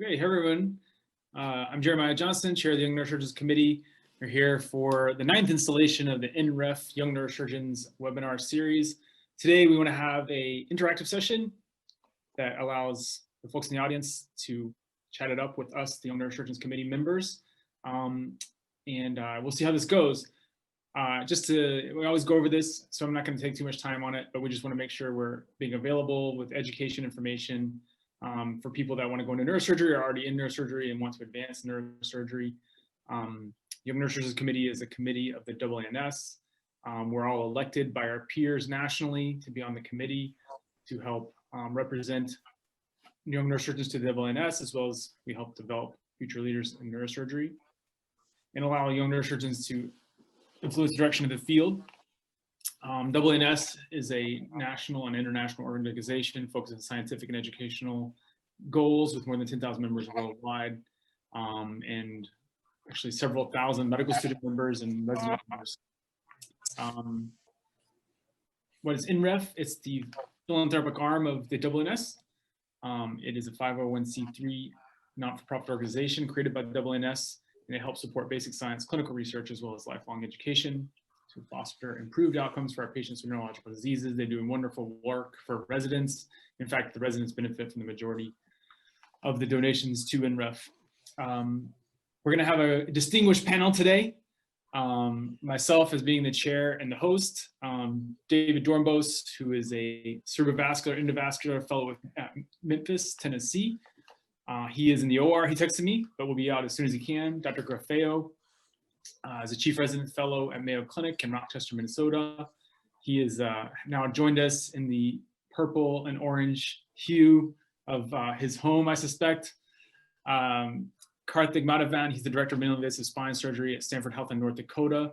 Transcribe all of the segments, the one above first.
Okay, hey everyone. I'm Jeremiah Johnson, Chair of the Young Neurosurgeons Committee. We're here for the 9th installation of the NREF Young Neurosurgeons webinar series. Today we want to have an interactive session that allows the folks in the audience to chat it up with us, the Young Neurosurgeons Committee members. We'll see how this goes. We always go over this, so I'm not going to take too much time on it, but we just want to make sure we're being available with education information for people that want to go into neurosurgery or are already in neurosurgery and want to advance neurosurgery. Young Neurosurgeons Committee is a committee of the AANS. We're all elected by our peers nationally to be on the committee to help represent young neurosurgeons to the AANS, as well as we help develop future leaders in neurosurgery and allow young neurosurgeons to influence the direction of the field. AANS is a national and international organization focused on scientific and educational goals with more than 10,000 members worldwide, and actually several thousand medical student members and resident members. What is NREF? It's the philanthropic arm of the AANS. It is a 501c3 not-for-profit organization created by the AANS, and it helps support basic science, clinical research, as well as lifelong education to foster improved outcomes for our patients with neurological diseases. They do wonderful work for residents. In fact, the residents benefit from the majority of the donations to NREF. We're going to have a distinguished panel today. Myself as being the chair and the host, David Dornbos, who is a cerebrovascular endovascular fellow at Memphis, Tennessee. He is in the OR, he texted me, but will be out as soon as he can. Dr. Graffeo is a chief resident fellow at Mayo Clinic in Rochester, Minnesota. He is now joined us in the purple and orange hue of his home, I suspect. Karthik Madhavan, he's the director of minimally invasive spine surgery at Sanford Health in North Dakota.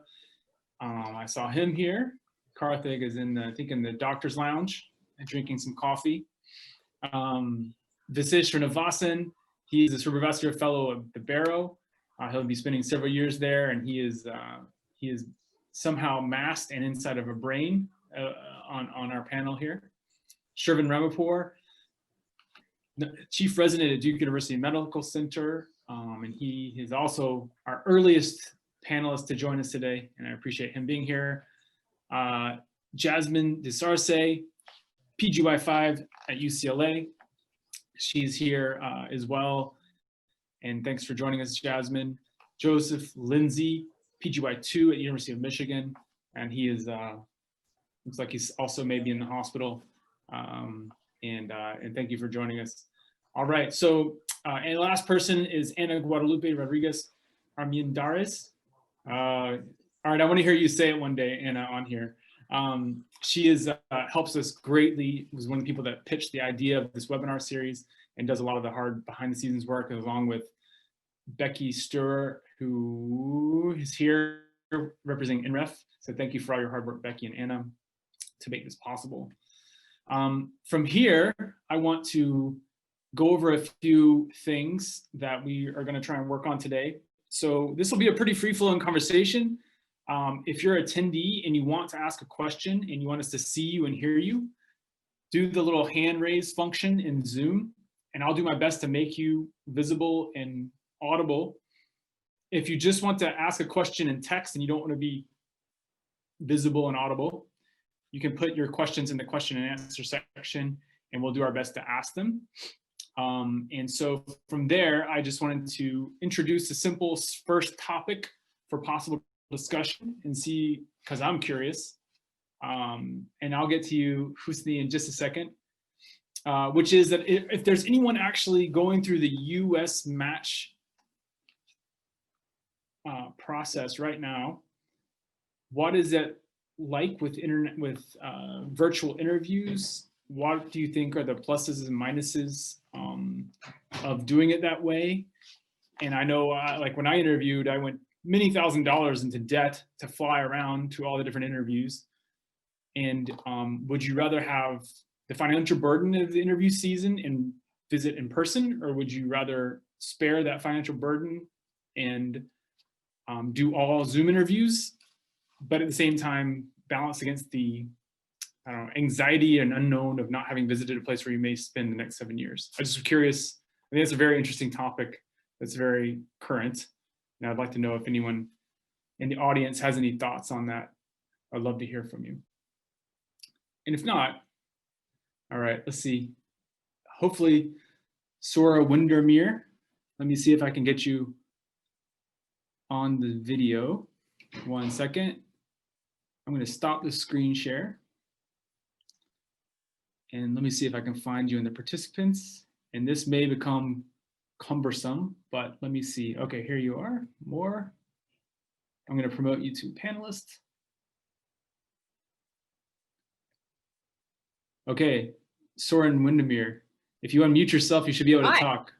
I saw him here. Karthik is I think in the doctor's lounge and drinking some coffee. Visish Srinivasan, he's a cerebrovascular fellow at the Barrow. He'll be spending several years there, and he is somehow masked and inside of a brain on our panel here. Shervin Rahimpour, chief resident at Duke University Medical Center, and he is also our earliest panelist to join us today, and I appreciate him being here. Jasmine Desarce, PGY5 at UCLA. She's here as well. And thanks for joining us, Jasmine. Joseph Lindsay, PGY2 at University of Michigan. And he is, looks like he's also maybe in the hospital. And thank you for joining us. All right, so, and the last person is Ana Guadalupe Rodriguez Armendariz. All right, I want to hear you say it one day, Ana, on here. She is helps us greatly, was one of the people that pitched the idea of this webinar series and does a lot of the hard behind the scenes work, along with Becky Sturr, who is here representing NREF. So thank you for all your hard work, Becky and Anna, to make this possible. From here, I want to go over a few things that we are going to try and work on today. So this will be a pretty free-flowing conversation. If you're an attendee and you want to ask a question and you want us to see you and hear you, do the little hand raise function in Zoom, and I'll do my best to make you visible and audible. If you just want to ask a question in text and you don't want to be visible and audible, you can put your questions in the question and answer section, and we'll do our best to ask them. And so from there, I just wanted to introduce a simple first topic for possible discussion and see, because I'm curious, and I'll get to you, Husni, in just a second, which is that if there's anyone actually going through the US match process right now, what is it like with virtual interviews? What do you think are the pluses and minuses of doing it that way? And I know, like when I interviewed, I went many $1,000s into debt to fly around to all the different interviews. And would you rather have the financial burden of the interview season and visit in person, or would you rather spare that financial burden and do all Zoom interviews, but at the same time balance against the anxiety and unknown of not having visited a place where you may spend the next 7 years? I'm just curious think it's a very interesting topic that's very current. And I'd like to know if anyone in the audience has any thoughts on that. I'd love to hear from you. And if not, all right, let's see. Hopefully, Sora Windermere. Let me see if I can get you on the video. 1 second. I'm going to stop the screen share. And let me see if I can find you in the participants. And this may become cumbersome, but let me see. Okay, here you are. More. I'm going to promote you to panelist. Okay, Soren Windermere. If you unmute yourself, you should be able to talk.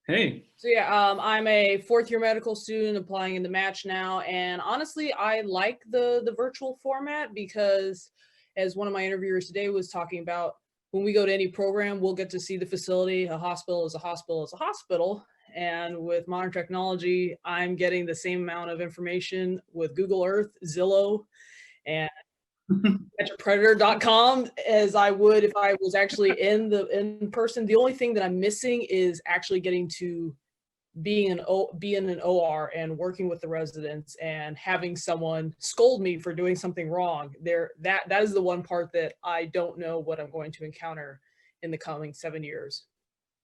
Hey. So yeah, I'm a fourth-year medical student applying in the match now, and honestly, I like the virtual format because, as one of my interviewers today was talking about, when we go to any program, we'll get to see the facility. A hospital is a hospital is a hospital, and with modern technology, I'm getting the same amount of information with Google Earth, Zillow, and predator.com as I would if I was actually in person. The only thing that I'm missing is actually getting to be in an OR and working with the residents and having someone scold me for doing something wrong. That is the one part that I don't know what I'm going to encounter in the coming 7 years.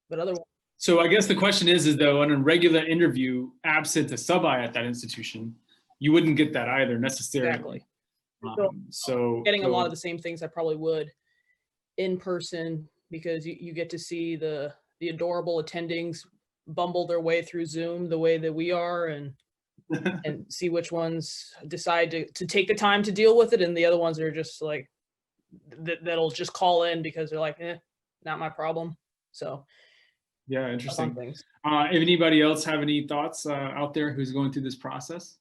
But otherwise. So I guess the question is though, on a regular interview, absent a sub-I at that institution, you wouldn't get that either necessarily. Exactly. So getting a lot of the same things I probably would in person, because you get to see the adorable attendings bumble their way through Zoom the way that we are, and and see which ones decide to take the time to deal with it, and the other ones are just like that'll just call in because they're like, not my problem. So yeah, interesting. If anybody else have any thoughts out there who's going through this process?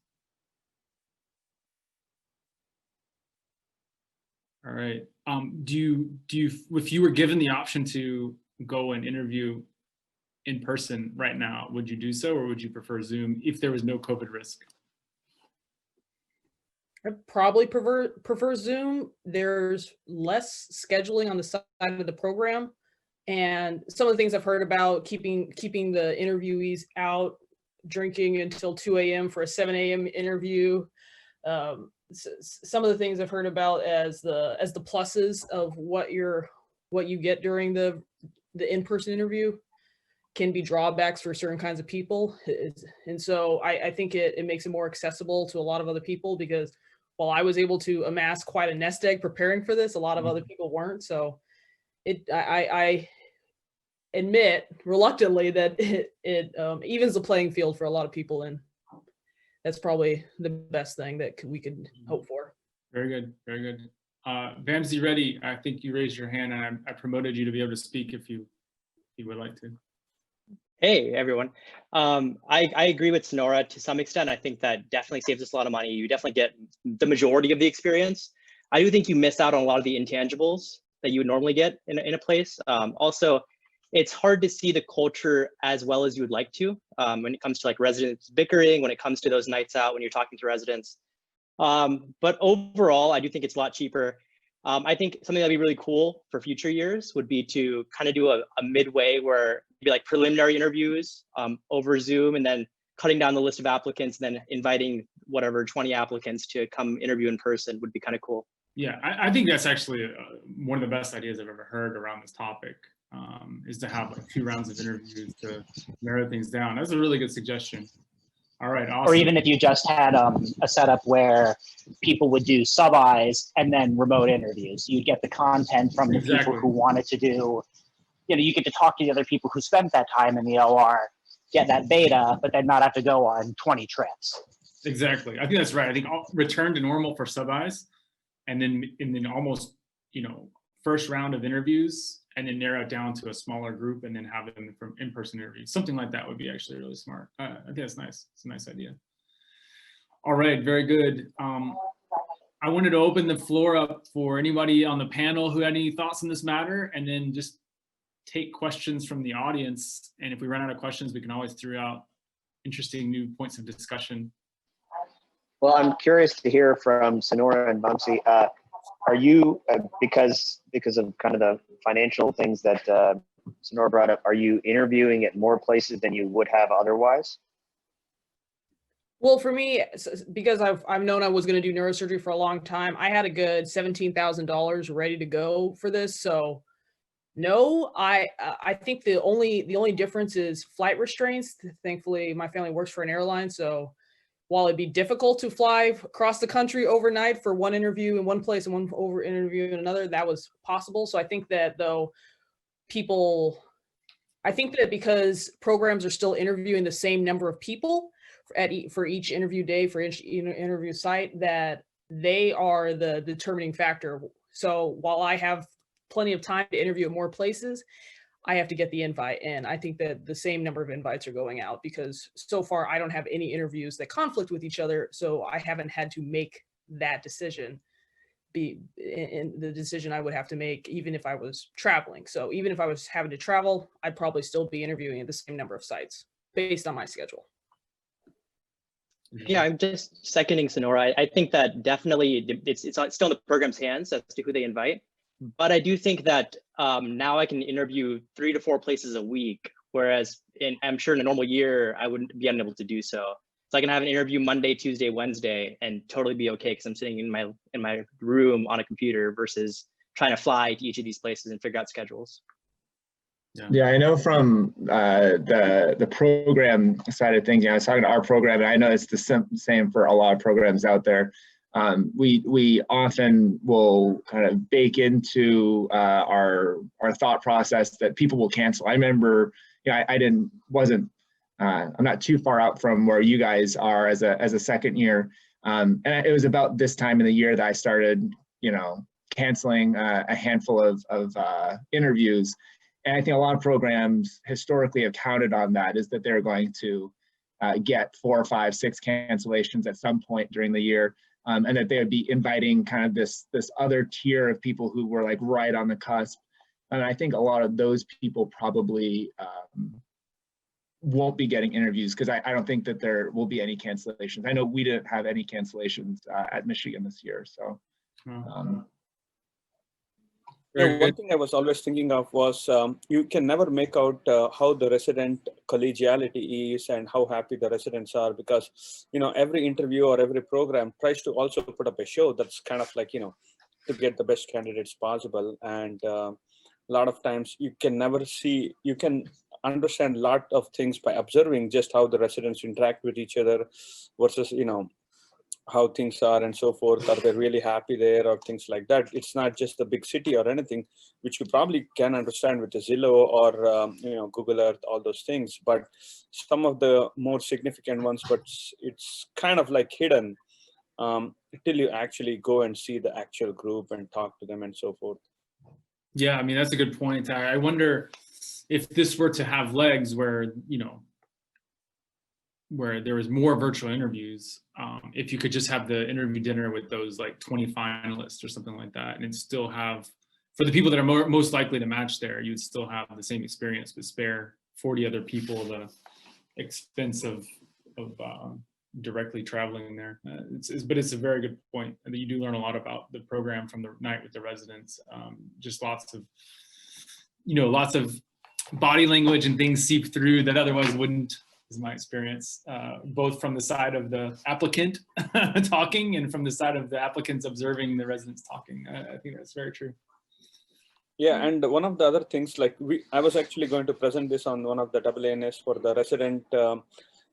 All right. Do you, if you were given the option to go and interview in person right now, would you do so, or would you prefer Zoom if there was no COVID risk? I'd probably prefer Zoom. There's less scheduling on the side of the program, and some of the things I've heard about keeping the interviewees out drinking until 2 a.m. for a 7 a.m. interview. Some of the things I've heard about as the pluses of what you get during the in-person interview can be drawbacks for certain kinds of people. And so I think it makes it more accessible to a lot of other people, because while I was able to amass quite a nest egg preparing for this, a lot of other people weren't. So I admit reluctantly that it evens the playing field for a lot of people, and that's probably the best thing that we could hope for. Very good, very good. Vamsi Reddy, I think you raised your hand, and I promoted you to be able to speak if you would like to. Hey, everyone. I agree with Sonora to some extent. I think that definitely saves us a lot of money. You definitely get the majority of the experience. I do think you miss out on a lot of the intangibles that you would normally get in a place. Also, it's hard to see the culture as well as you would like to when it comes to like residents bickering, when it comes to those nights out when you're talking to residents. But overall, I do think it's a lot cheaper. I think something that'd be really cool for future years would be to kind of do a midway where it'd be like preliminary interviews over Zoom, and then cutting down the list of applicants, and then inviting whatever 20 applicants to come interview in person would be kind of cool. Yeah, I think that's actually one of the best ideas I've ever heard around this topic, is to have like 2 rounds of interviews to narrow things down. That's a really good suggestion. All right, awesome. Or even if you just had a setup where people would do sub-Is and then remote interviews, you'd get the content from the people who wanted to do, you get to talk to the other people who spent that time in the OR, get that beta, but then not have to go on 20 trips. Exactly, I think that's right. I think I'll return to normal for sub-Is, and then almost, first round of interviews, and then narrow it down to a smaller group, and then have them from in-person interviews. Something like that would be actually really smart. I think that's nice. It's a nice idea. All right, very good. I wanted to open the floor up for anybody on the panel who had any thoughts on this matter, and then just take questions from the audience. And if we run out of questions, we can always throw out interesting new points of discussion. Well, I'm curious to hear from Sonora and Vamsi. Are you, because of kind of the financial things that Sonora brought up, are you interviewing at more places than you would have otherwise? Well, for me, because I've known I was going to do neurosurgery for a long time, I had a good $17,000 ready to go for this. So no, I think the only difference is flight restraints. Thankfully, my family works for an airline, so while it'd be difficult to fly across the country overnight for one interview in one place and one over interview in another, that was possible. So I think that I think that because programs are still interviewing the same number of people for each interview day, for each interview site, that they are the determining factor. So while I have plenty of time to interview at more places, I have to get the invite. And I think that the same number of invites are going out because so far I don't have any interviews that conflict with each other. So I haven't had to make that decision be in the decision I would have to make even if I was traveling. So even if I was having to travel, I'd probably still be interviewing at the same number of sites based on my schedule. Yeah, I'm just seconding Sonora. I think that definitely it's still in the program's hands as to who they invite. But I do think that now I can interview 3 to 4 places a week, whereas I'm sure in a normal year, I wouldn't be unable to do so. So I can have an interview Monday, Tuesday, Wednesday, and totally be okay because I'm sitting in my room on a computer versus trying to fly to each of these places and figure out schedules. Yeah, I know from the program side of things, I was talking to our program, and I know it's the same for a lot of programs out there. We often will kind of bake into our thought process that people will cancel. I remember, I'm not too far out from where you guys are as a second year, and it was about this time of the year that I started, canceling a handful of interviews. And I think a lot of programs historically have counted on that, is that they're going to get 4, 5, 6 cancellations at some point during the year. And that they would be inviting kind of this other tier of people who were like right on the cusp. And I think a lot of those people probably won't be getting interviews because I don't think that there will be any cancellations. I know we didn't have any cancellations at Michigan this year. So. One thing I was always thinking of was you can never make out how the resident collegiality is and how happy the residents are, because every interview or every program tries to also put up a show that's kind of like to get the best candidates possible. And a lot of times you can understand a lot of things by observing just how the residents interact with each other versus how things are and so forth. Are they really happy there or things like that? It's not just the big city or anything, which you probably can understand with the Zillow or Google Earth, all those things. But some of the more significant ones, but it's kind of like hidden until you actually go and see the actual group and talk to them and so forth. Yeah, I mean, that's a good point. I wonder if this were to have legs where, where there was more virtual interviews, if you could just have the interview dinner with those like 20 finalists or something like that, and still have, for the people that are most likely to match there, you'd still have the same experience, but spare 40 other people the expense of directly traveling there. But it's a very good point. I think you do learn a lot about the program from the night with the residents. Just lots of body language and things seep through that otherwise wouldn't, is my experience, both from the side of the applicant talking and from the side of the applicants observing the residents talking. I think that's very true. Yeah, and one of the other things, like I was actually going to present this on one of the AANS for the resident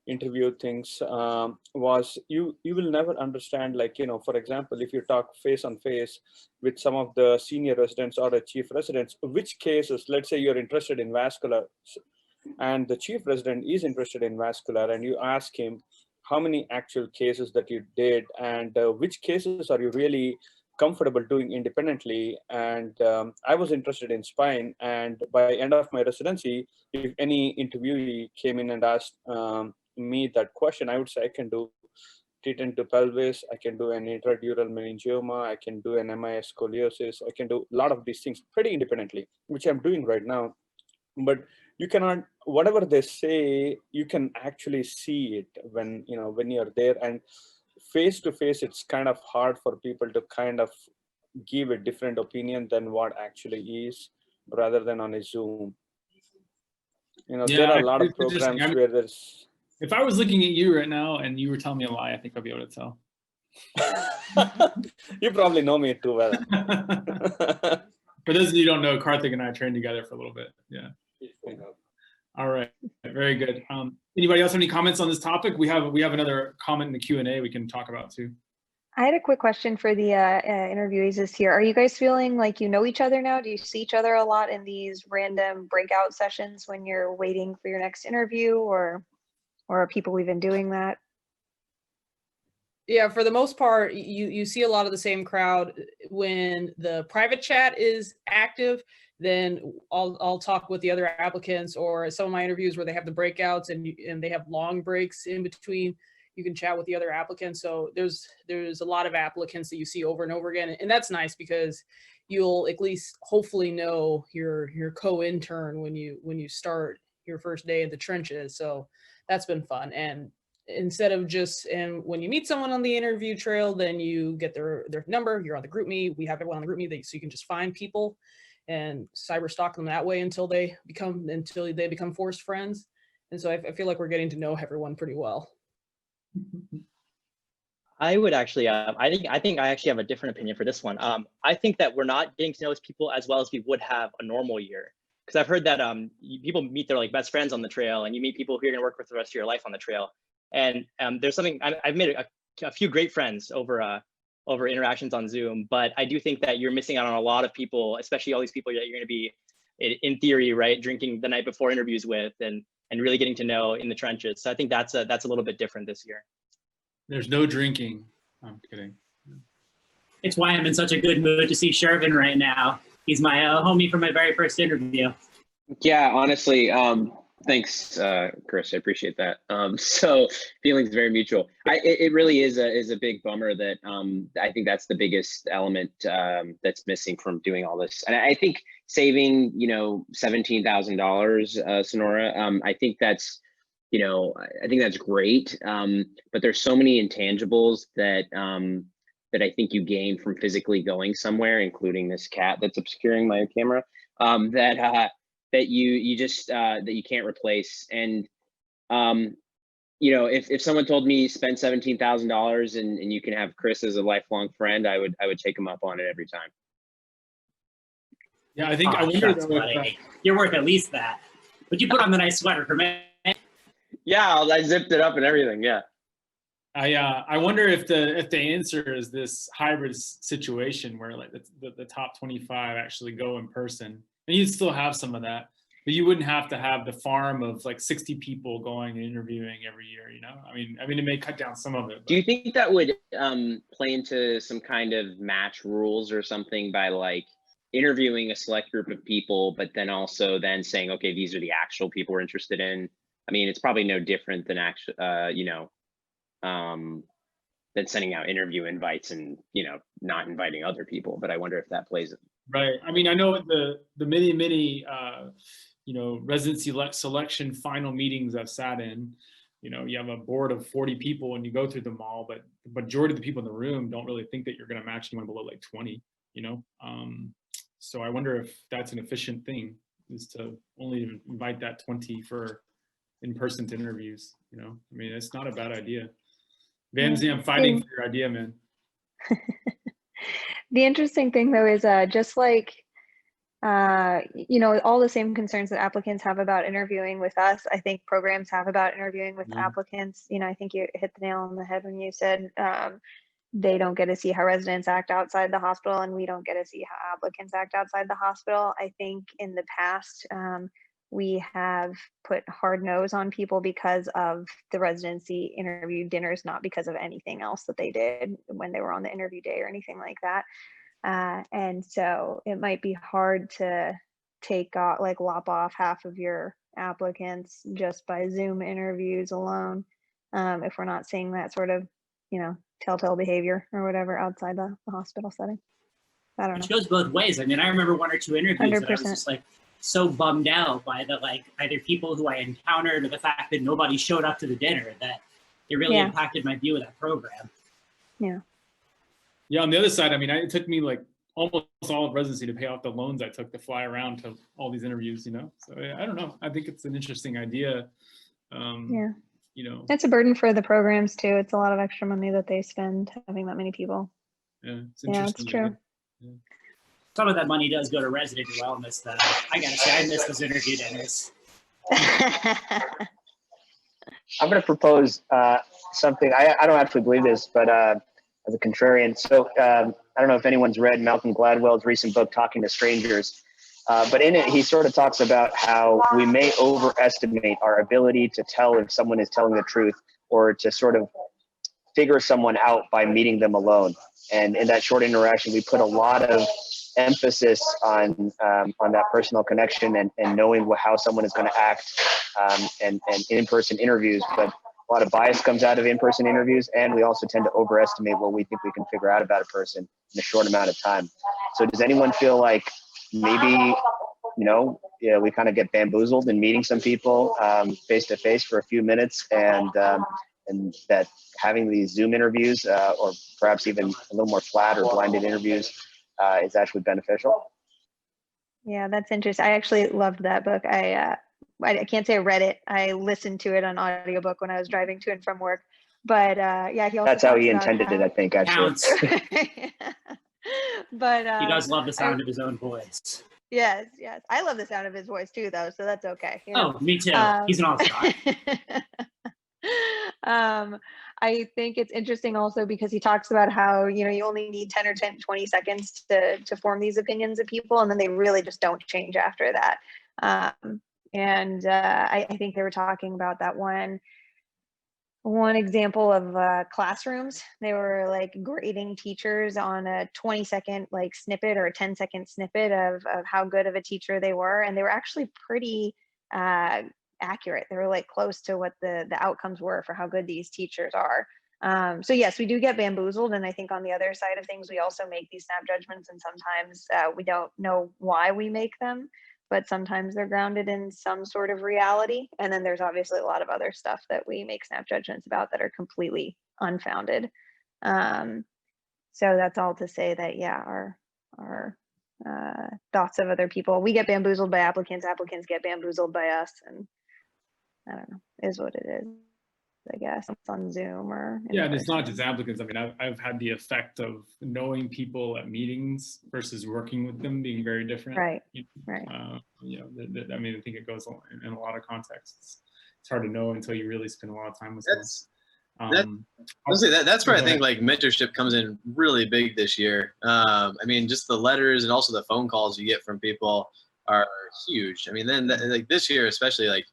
interview things, was you will never understand, like, for example, if you talk face on face with some of the senior residents or the chief residents, which cases, let's say you're interested in vascular, and the chief resident is interested in vascular, and you ask him how many actual cases that you did and which cases are you really comfortable doing independently. And I was interested in spine, and by end of my residency, if any interviewee came in and asked me that question, I would say I can do T10 to pelvis, I can do an intradural meningioma, I can do an MIS scoliosis, I can do a lot of these things pretty independently, which I'm doing right now. But you cannot, whatever they say, you can actually see it when you're there, and face to face, it's kind of hard for people to kind of give a different opinion than what actually is, rather than on a Zoom. You know, Yeah, there are a lot of it's interesting. programs I mean, where there's. If I was looking at you right now and you were telling me a lie, I think I'd be able to tell. You probably know me too well. For those of you who don't know, Karthik and I trained together for a little bit. Yeah. All right. Very good. Anybody else have any comments on this topic? We have another comment in the Q&A we can talk about too. I had a quick question for the interviewees this year. Are you guys feeling like you know each other now? Do you see each other a lot in these random breakout sessions when you're waiting for your next interview, or are people even doing that? Yeah, for the most part, you see a lot of the same crowd. When the private chat is active, then I'll talk with the other applicants, or some of my interviews where they have the breakouts and they have long breaks in between. You can chat with the other applicants. So there's a lot of applicants that you see over and over again, and that's nice because you'll at least hopefully know your co-intern when you start your first day in the trenches. So that's been fun. And instead of and when you meet someone on the interview trail, then you get their number, you're on the group meet. We have everyone on the group meet, so you can just find people and cyber stalk them that way until they become forced friends. And so I feel like we're getting to know everyone pretty well. I would actually, I think I actually have a different opinion for this one. I think that we're not getting to know people as well as we would have a normal year. Because I've heard that people meet their like best friends on the trail, and you meet people who you're gonna work with the rest of your life on the trail. And there's something, I've made a few great friends over interactions on Zoom, but I do think that you're missing out on a lot of people, especially all these people that you're gonna be, in theory, right, drinking the night before interviews with, and really getting to know in the trenches. So I think that's a little bit different this year. There's no drinking. I'm kidding. It's why I'm in such a good mood to see Shervin right now. He's my homie from my very first interview. Yeah, honestly, thanks, Chris. I appreciate that. So feelings very mutual. It really is a big bummer that I think that's the biggest element that's missing from doing all this. And I think saving, $17,000, Sonora, I think that's, I think that's great. But there's so many intangibles that that I think you gain from physically going somewhere, including this cat that's obscuring my camera, that you just that you can't replace. And if someone told me spend $17,000 and you can have Chris as a lifelong friend, I would take him up on it every time. Yeah, I think I wonder though, you're worth at least that. Would you put on the nice sweater for me? Yeah, I zipped it up and everything. Yeah. I wonder if the answer is this hybrid situation where like the top 25 actually go in person, and you'd still have some of that, but you wouldn't have to have the farm of like 60 people going and interviewing every year. I mean, it may cut down some of it. But. Do you think that would play into some kind of match rules or something by like interviewing a select group of people, but then also saying, okay, these are the actual people we're interested in? I mean, it's probably no different than than sending out interview invites and not inviting other people. But I wonder if that plays it. Right. I mean, I know the many residency selection final meetings I've sat in. You have a board of 40 people and you go through them all, but the majority of the people in the room don't really think that you're going to match anyone below like 20. So I wonder if that's an efficient thing, is to only invite that 20 for in-person interviews. I mean, it's not a bad idea. Vamsi, I'm fighting for your idea, man. The interesting thing though is just like all the same concerns that applicants have about interviewing with us, I think programs have about interviewing with applicants. I think you hit the nail on the head when you said they don't get to see how residents act outside the hospital, and we don't get to see how applicants act outside the hospital. I think in the past, we have put hard nose on people because of the residency interview dinners, not because of anything else that they did when they were on the interview day or anything like that. And so it might be hard to lop off half of your applicants just by Zoom interviews alone, if we're not seeing that sort of, telltale behavior or whatever outside the hospital setting. I don't know. It goes both ways. I mean, I remember one or two interviews 100%. That I was just like so bummed out by the either people who I encountered or the fact that nobody showed up to the dinner, that it really impacted my view of that program. Yeah. Yeah, on the other side, I mean, it took me like almost all of residency to pay off the loans I took to fly around to all these interviews, you know? So I don't know. I think it's an interesting idea. Yeah. You know, It's a burden for the programs too. It's a lot of extra money that they spend having that many people. yeah, it's Yeah, it's interesting. true. Yeah. Some of that money does go to resident wellness, though. I gotta say, I miss those interview dinners. I'm going to propose something. I don't actually believe this, but as a contrarian. So I don't know if anyone's read Malcolm Gladwell's recent book, Talking to Strangers. But in it, he sort of talks about how we may overestimate our ability to tell if someone is telling the truth, or to sort of figure someone out by meeting them alone. And in that short interaction, we put a lot of emphasis on that personal connection and knowing how someone is going to act, and in-person interviews. But a lot of bias comes out of in-person interviews, and we also tend to overestimate what we think we can figure out about a person in a short amount of time. So does anyone feel like maybe, we kind of get bamboozled in meeting some people face to face for a few minutes, and that having these Zoom interviews, or perhaps even a little more flat or blinded interviews, is actually beneficial? Yeah, that's interesting. I actually loved that book. I can't say I read it. I listened to it on audiobook when I was driving to and from work. But yeah, he also That's how he talks about intended it, I think, actually. Counts. But He does love the sound of his own voice. Yes. I love the sound of his voice too, though, so that's okay. You know? Oh, me too. He's an all-star. I think it's interesting also because he talks about how, you only need 10 or 20 seconds to form these opinions of people, and then they really just don't change after that. I think they were talking about that one example of classrooms. They were like grading teachers on a 20-second like snippet or a 10-second snippet of how good of a teacher they were, and they were actually pretty accurate. They were like close to what the outcomes were for how good these teachers are. So yes, we do get bamboozled, and I think on the other side of things, we also make these snap judgments, and sometimes we don't know why we make them, but sometimes they're grounded in some sort of reality. And then there's obviously a lot of other stuff that we make snap judgments about that are completely unfounded. So that's all to say that, yeah, our thoughts of other people, we get bamboozled by applicants get bamboozled by us, and I don't know, is what it is, I guess. It's on Zoom or yeah, and it's not just applicants. I mean, I've had the effect of knowing people at meetings versus working with them being very different. Right. I mean, I think it goes in a lot of contexts. It's hard to know until you really spend a lot of time with someone. That's where I think like mentorship comes in really big this year. I mean, just the letters and also the phone calls you get from people are huge. I mean, then like this year, especially, like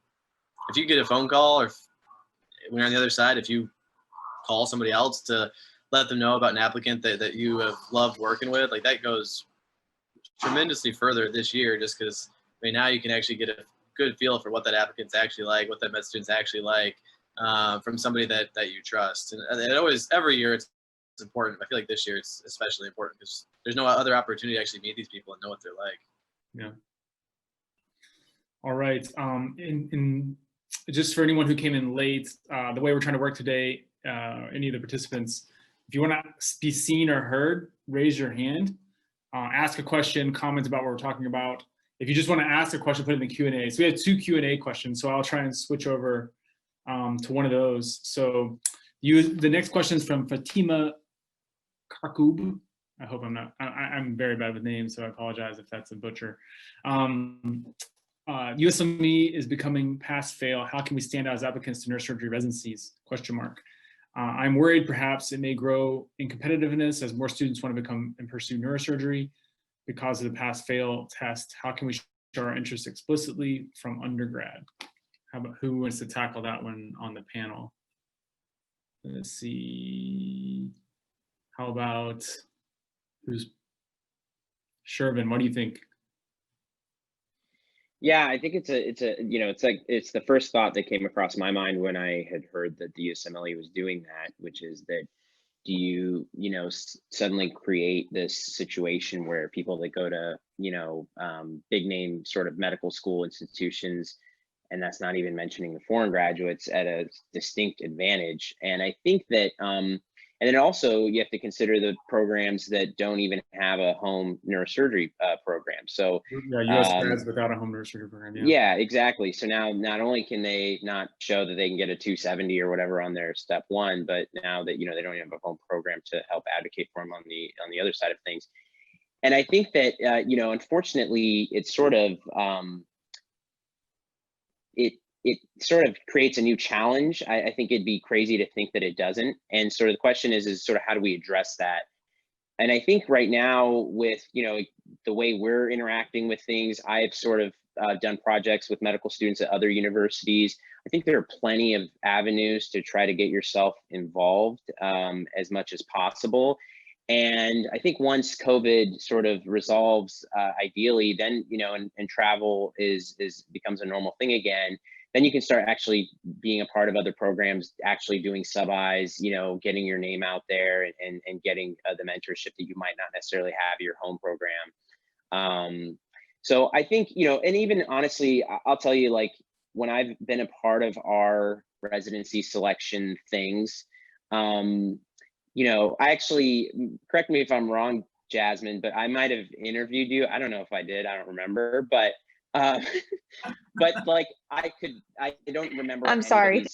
if you get a phone call, or when you're on the other side, if you call somebody else to let them know about an applicant that you have loved working with, like that goes tremendously further this year, just because I mean, now you can actually get a good feel for what that applicant's actually like, what that med student's actually like, from somebody that you trust. And it always, every year it's important. I feel like this year it's especially important because there's no other opportunity to actually meet these people and know what they're like. Yeah. All right. Just for anyone who came in late, the way we're trying to work today, any of the participants, if you want to be seen or heard, raise your hand, ask a question, comment about what we're talking about. If you just want to ask a question, put it in the Q&A. So we have 2 Q&A questions, so I'll try and switch over to one of those. So the next question is from Fatima Karkub. I hope I'm very bad with names, so I apologize if that's a butcher. USME is becoming pass-fail. How can we stand out as applicants to neurosurgery residencies? ? I'm worried perhaps it may grow in competitiveness as more students want to become and pursue neurosurgery because of the pass-fail test. How can we show our interest explicitly from undergrad? How about, who wants to tackle that one on the panel? Let's see. How about Shervin? What do you think? Yeah, I think it's the first thought that came across my mind when I had heard that the USMLE was doing that, which is that do you suddenly create this situation where people that go to big name sort of medical school institutions, and that's not even mentioning the foreign graduates, at a distinct advantage. And I think that and And then also you have to consider the programs that don't even have a home neurosurgery program. So yeah, US grads without a home neurosurgery program. Yeah, exactly. So now not only can they not show that they can get a 270 or whatever on their step one, but now that, you know, they don't even have a home program to help advocate for them on the other side of things. And I think that, you know, unfortunately, it's sort of, it sort of creates a new challenge. I think it'd be crazy to think that it doesn't. And sort of the question is sort of how do we address that? And I think right now with, you know, the way we're interacting with things, I've sort of done projects with medical students at other universities. I think there are plenty of avenues to try to get yourself involved as much as possible. And I think once COVID sort of resolves, ideally, then, you know, and travel becomes a normal thing again, then you can start actually being a part of other programs, actually doing sub-Is, you know, getting your name out there and getting the mentorship that you might not necessarily have at your home program. So I think, you know, and even honestly, I'll tell you, like, when I've been a part of our residency selection things, you know, I actually, correct me if I'm wrong, Jasmine, but I might have interviewed you. I don't know if I did, I don't remember, but like I don't remember. I'm sorry.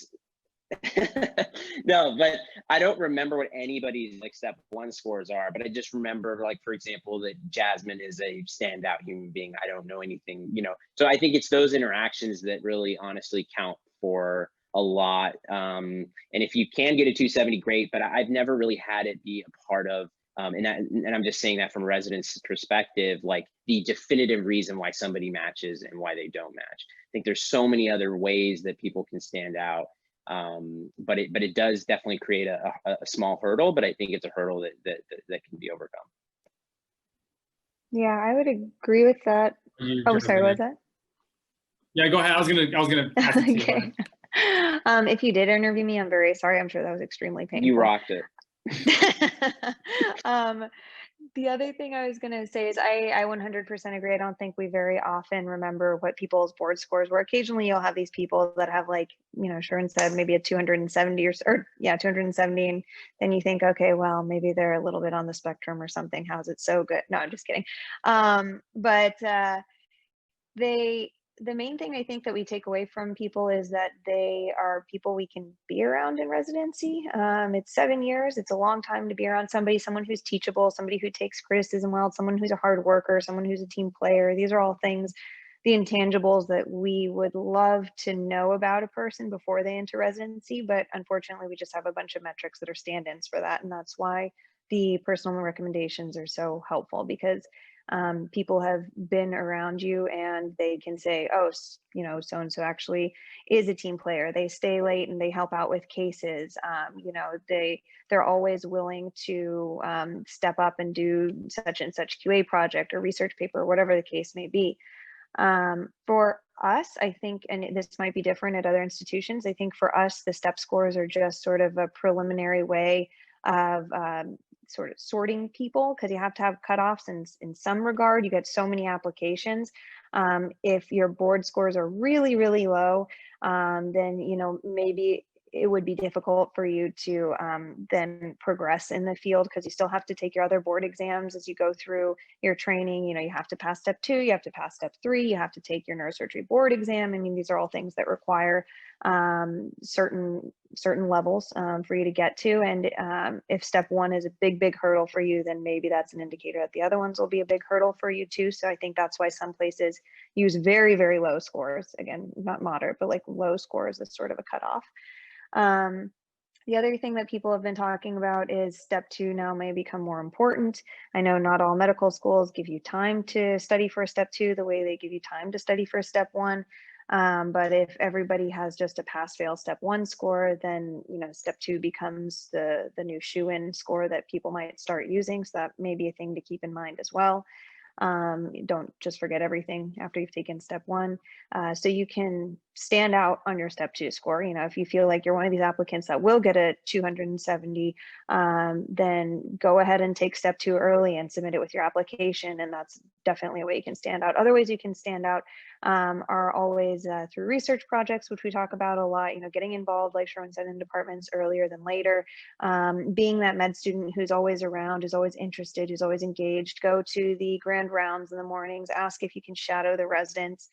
No, but I don't remember what anybody's like step one scores are, but I just remember, like, for example, that Jasmine is a standout human being. I don't know anything, you know, so I think it's those interactions that really honestly count for a lot. And if you can get a 270, great, but I've never really had it be a part of, and I'm just saying that from a resident's perspective, like the definitive reason why somebody matches and why they don't match. I think there's so many other ways that people can stand out. But it does definitely create a small hurdle, but I think it's a hurdle that can be overcome. Yeah, I would agree with that. Oh, sorry, what was that? Yeah, go ahead. I was gonna pass it to you. Okay. If you did interview me, I'm very sorry. I'm sure that was extremely painful. You rocked it. The other thing I was going to say is I 100% agree. I don't think we very often remember what people's board scores were. Occasionally you'll have these people that have, like, you know, Shervin said, maybe a 270 or yeah, 270. And then you think, okay, well, maybe they're a little bit on the spectrum or something. How's it so good? No, I'm just kidding. The main thing I think that we take away from people is that they are people we can be around in residency. It's 7 years. It's a long time to be around someone who's teachable, somebody who takes criticism well, someone who's a hard worker, someone who's a team player. These are all things, the intangibles that we would love to know about a person before they enter residency. But unfortunately, we just have a bunch of metrics that are stand-ins for that. And that's why the personal recommendations are so helpful, because people have been around you and they can say, oh, you know, so-and-so actually is a team player. They stay late and they help out with cases. You know, they're always willing to step up and do such and such QA project or research paper, or whatever the case may be. For us, I think, and this might be different at other institutions, I think for us, the step scores are just sort of a preliminary way of sort of sorting people, because you have to have cutoffs in some regard. You get so many applications. If your board scores are really, really low, then, you know, maybe it would be difficult for you to then progress in the field, because you still have to take your other board exams as you go through your training. You know, you have to pass step 2, you have to pass step 3, you have to take your neurosurgery board exam. I mean, these are all things that require certain levels for you to get to. And if step 1 is a big hurdle for you, then maybe that's an indicator that the other ones will be a big hurdle for you too. So I think that's why some places use very, very low scores. Again, not moderate, but like low scores as sort of a cutoff. The other thing that people have been talking about is step 2 now may become more important. I know not all medical schools give you time to study for step 2 the way they give you time to study for step 1. But if everybody has just a pass-fail step 1 score, then, you know, step 2 becomes the new shoe-in score that people might start using. So that may be a thing to keep in mind as well. Don't just forget everything after you've taken step 1. So you can stand out on your step 2 score. You know, if you feel like you're one of these applicants that will get a 270, then go ahead and take step 2 early and submit it with your application. And that's definitely a way you can stand out. Other ways you can stand out are always through research projects, which we talk about a lot, you know, getting involved, like Shervin said, in departments earlier than later, being that med student who's always around, who's always interested, who's always engaged. Go to the grand rounds in the mornings, ask if you can shadow the residents,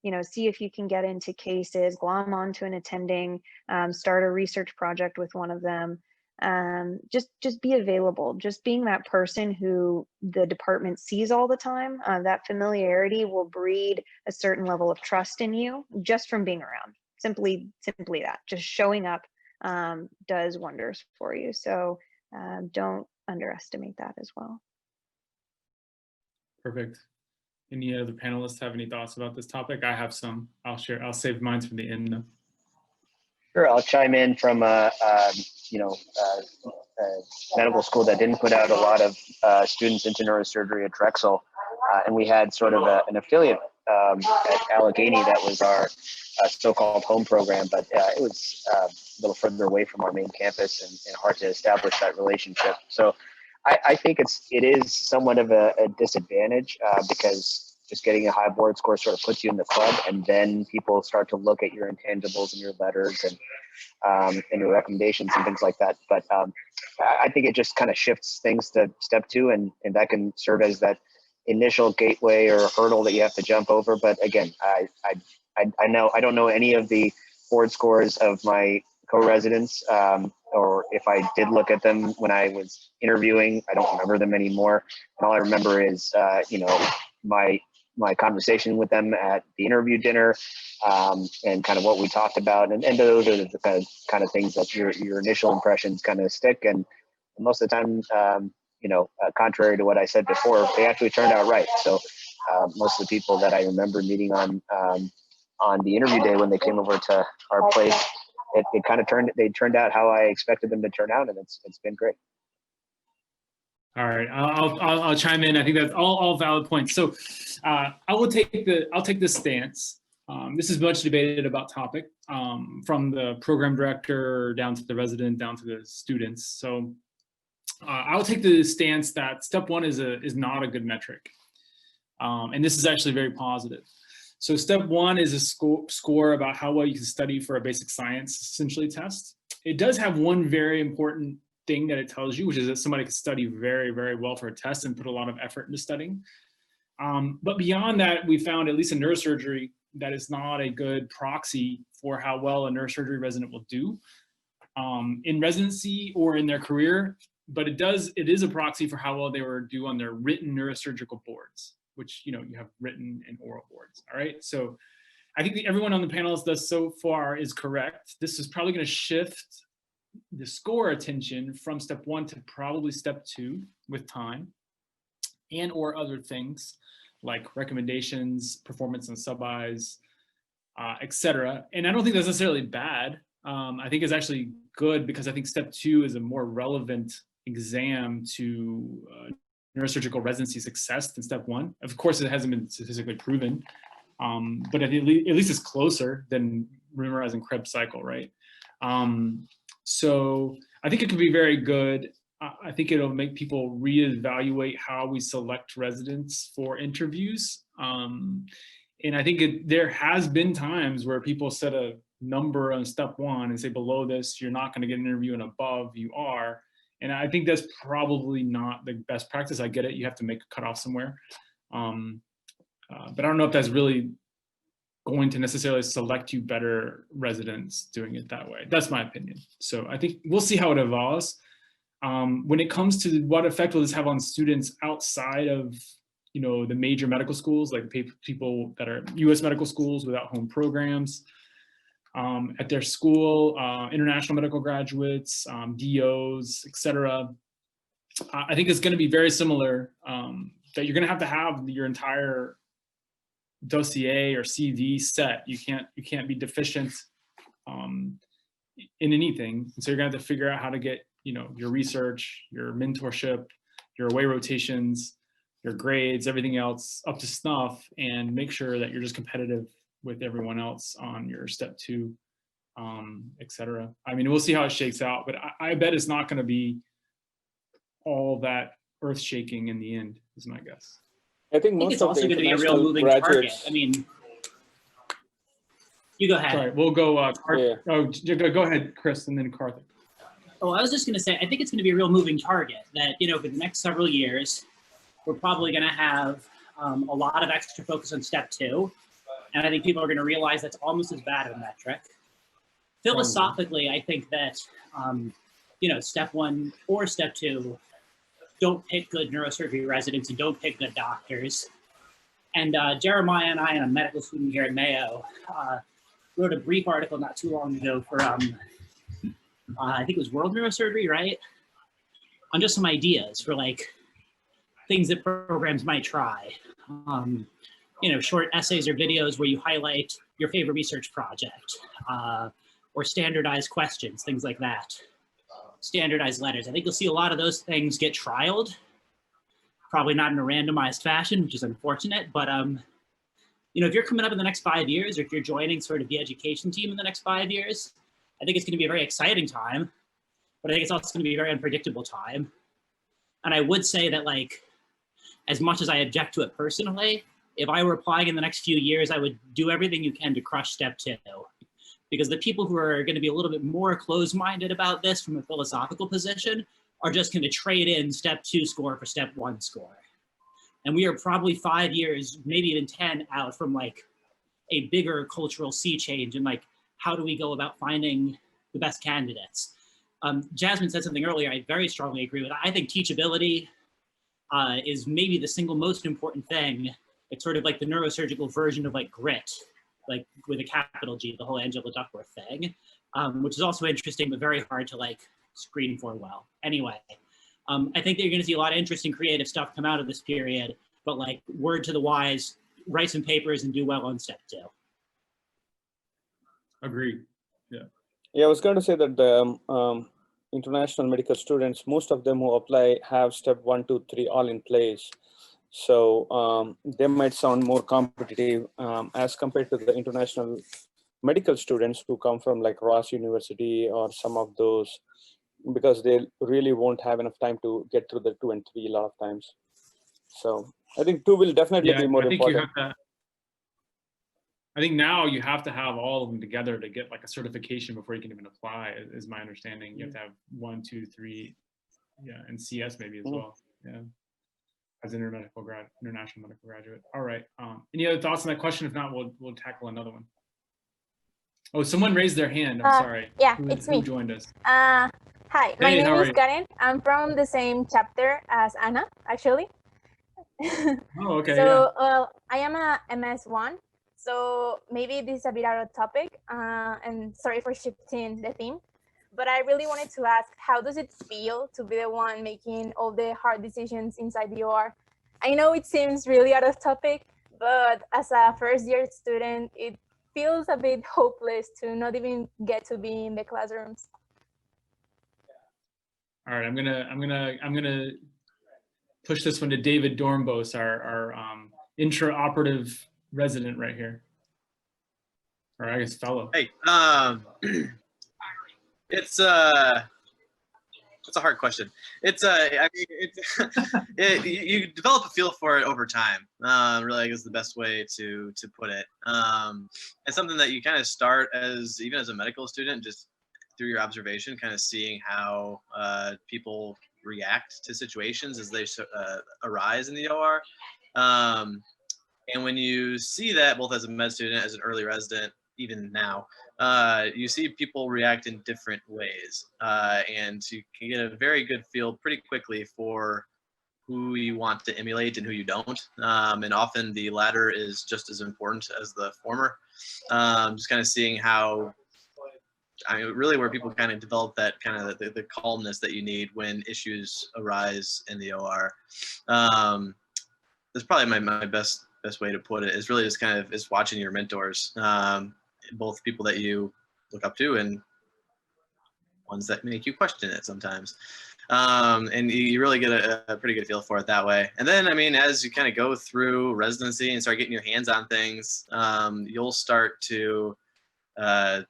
you know, see if you can get into cases, glom onto an attending, start a research project with one of them. Just be available. Just being that person who the department sees all the time, that familiarity will breed a certain level of trust in you just from being around. Simply that, just showing up does wonders for you. So don't underestimate that as well. Perfect. Any other panelists have any thoughts about this topic? I have some. I'll share. I'll save mine from the end though. Sure, I'll chime in from medical school that didn't put out a lot of students into neurosurgery at Drexel, and we had sort of an affiliate at Allegheny that was our so-called home program, but it was a little further away from our main campus and hard to establish that relationship. So I think it is somewhat of a disadvantage because just getting a high board score sort of puts you in the club, and then people start to look at your intangibles and your letters and your recommendations and things like that. But I think it just kind of shifts things to step 2, and that can serve as that initial gateway or hurdle that you have to jump over. But again, I don't know any of the board scores of my co-residents, or if I did look at them when I was interviewing, I don't remember them anymore. And all I remember is my conversation with them at the interview dinner, and kind of what we talked about, and those are the kind of things that your initial impressions kind of stick, and most of the time, contrary to what I said before, they actually turned out right. So most of the people that I remember meeting on the interview day when they came over to our place, it kind of turned out how I expected them to turn out, and it's been great. All right, I'll chime in. I think that's all valid points. So I'll take this stance. This is much debated about topic, from the program director down to the resident, down to the students. So I'll take the stance that step 1 is not a good metric, and this is actually very positive. So step 1 is a score about how well you can study for a basic science essentially test. It does have one very important thing that it tells you, which is that somebody can study very, very well for a test and put a lot of effort into studying. But beyond that, we found, at least in neurosurgery, that is not a good proxy for how well a neurosurgery resident will do in residency or in their career. But it is a proxy for how well they will do on their written neurosurgical boards, which, you have written and oral boards. All right. So I think everyone on the panelists thus so far is correct. This is probably going to shift the score attention from step 1 to probably step 2 with time, and or other things like recommendations, performance and sub-Is, etc. And I don't think that's necessarily bad. I think it's actually good, because I think step 2 is a more relevant exam to neurosurgical residency success than step 1. Of course, it hasn't been statistically proven, but at least it's closer than memorizing Krebs cycle, right? So I think it could be very good. I think it'll make people reevaluate how we select residents for interviews. And I think there has been times where people set a number on step 1 and say, below this, you're not going to get an interview, and above, you are. And I think that's probably not the best practice. I get it. You have to make a cutoff somewhere. But I don't know if that's really going to necessarily select you better residents doing it that way. That's my opinion. So I think we'll see how it evolves. When it comes to what effect will this have on students outside of, the major medical schools, like people that are U.S. medical schools without home programs, at their school, international medical graduates, DOs, etc. I think it's going to be very similar, that you're going to have your entire dossier or CV set. You can't be deficient in anything. And so you're going to have to figure out how to get, your research, your mentorship, your away rotations, your grades, everything else up to snuff, and make sure that you're just competitive with everyone else on your step 2, et cetera. I mean, we'll see how it shakes out, but I bet it's not going to be all that earth shaking in the end, is my guess. I think most it's of also the going to be a real international moving target. graduates. I mean, you go ahead. Sorry, we'll go. Yeah. Go ahead, Chris, and then Karthik. Oh, I was just going to say, I think it's going to be a real moving target that, you know, for the next several years, we're probably going to have a lot of extra focus on step 2. And I think people are going to realize that's almost as bad of a metric. Philosophically, I think that, you know, step 1 or step 2, don't pick good neurosurgery residents and don't pick good doctors. And Jeremiah and I, and a medical student here at Mayo, wrote a brief article not too long ago for, I think it was World Neurosurgery, right? On just some ideas for like things that programs might try. You know, short essays or videos where you highlight your favorite research project, or standardized questions, things like that. Standardized letters. I think you'll see a lot of those things get trialed, probably not in a randomized fashion, which is unfortunate, but you know, if you're coming up in the next 5 years, or if you're joining sort of the education team in the next 5 years, I think it's going to be a very exciting time, but I think it's also going to be a very unpredictable time. And I would say that, like, as much as I object to it personally, if I were applying in the next few years, I would do everything you can to crush step 2. Because the people who are going to be a little bit more closed-minded about this from a philosophical position are just going to trade in step 2 score for step 1 score. And we are probably 5 years, maybe even 10 out from like a bigger cultural sea change and like, how do we go about finding the best candidates? Jasmine said something earlier I very strongly agree with. I think teachability is maybe the single most important thing. It's sort of like the neurosurgical version of like grit, like with a capital G, the whole Angela Duckworth thing, which is also interesting, but very hard to like screen for well. Anyway, I think that you're gonna see a lot of interesting creative stuff come out of this period, but like word to the wise, write some papers and do well on step 2. Agreed. Yeah. Yeah, I was going to say that the international medical students, most of them who apply have step 1, 2, 3 all in place. So they might sound more competitive as compared to the international medical students who come from like Ross University or some of those, because they really won't have enough time to get through the 2 and 3 a lot of times. So I think 2 will definitely be more important. I think now you have to have all of them together to get like a certification before you can even apply, is my understanding. You have to have 1, 2, 3, yeah, and CS maybe as well. Yeah, as an international medical graduate. All right. Any other thoughts on that question? If not, we'll tackle another one. Oh, someone raised their hand. I'm sorry. Yeah, it's me. Who joined us? Hi, my Hey, name is Karen. I'm from the same chapter as Anna, actually. Oh, okay. So, I am a MS1. So maybe this is a bit out of topic, and sorry for shifting the theme, but I really wanted to ask, how does it feel to be the one making all the hard decisions inside the OR? I know it seems really out of topic, but as a first-year student, it feels a bit hopeless to not even get to be in the classrooms. All right, I'm gonna push this one to David Dornbos, our intraoperative resident right here, or I guess fellow. Hey, it's a hard question. It's I mean, you develop a feel for it over time. Really, I guess the best way to put it. It's something that you kind of start as, even as a medical student, just through your observation, kind of seeing how people react to situations as they arise in the OR. And when you see that, both as a med student, as an early resident, even now, you see people react in different ways. And you can get a very good feel pretty quickly for who you want to emulate and who you don't. And often the latter is just as important as the former. Just kind of seeing how, I mean, really where people kind of develop that kind of the calmness that you need when issues arise in the OR. That's probably my best way to put it, is really just kind of is watching your mentors, both people that you look up to and ones that make you question it sometimes. And you really get a pretty good feel for it that way. And then, I mean, as you kind of go through residency and start getting your hands on things, you'll start to kind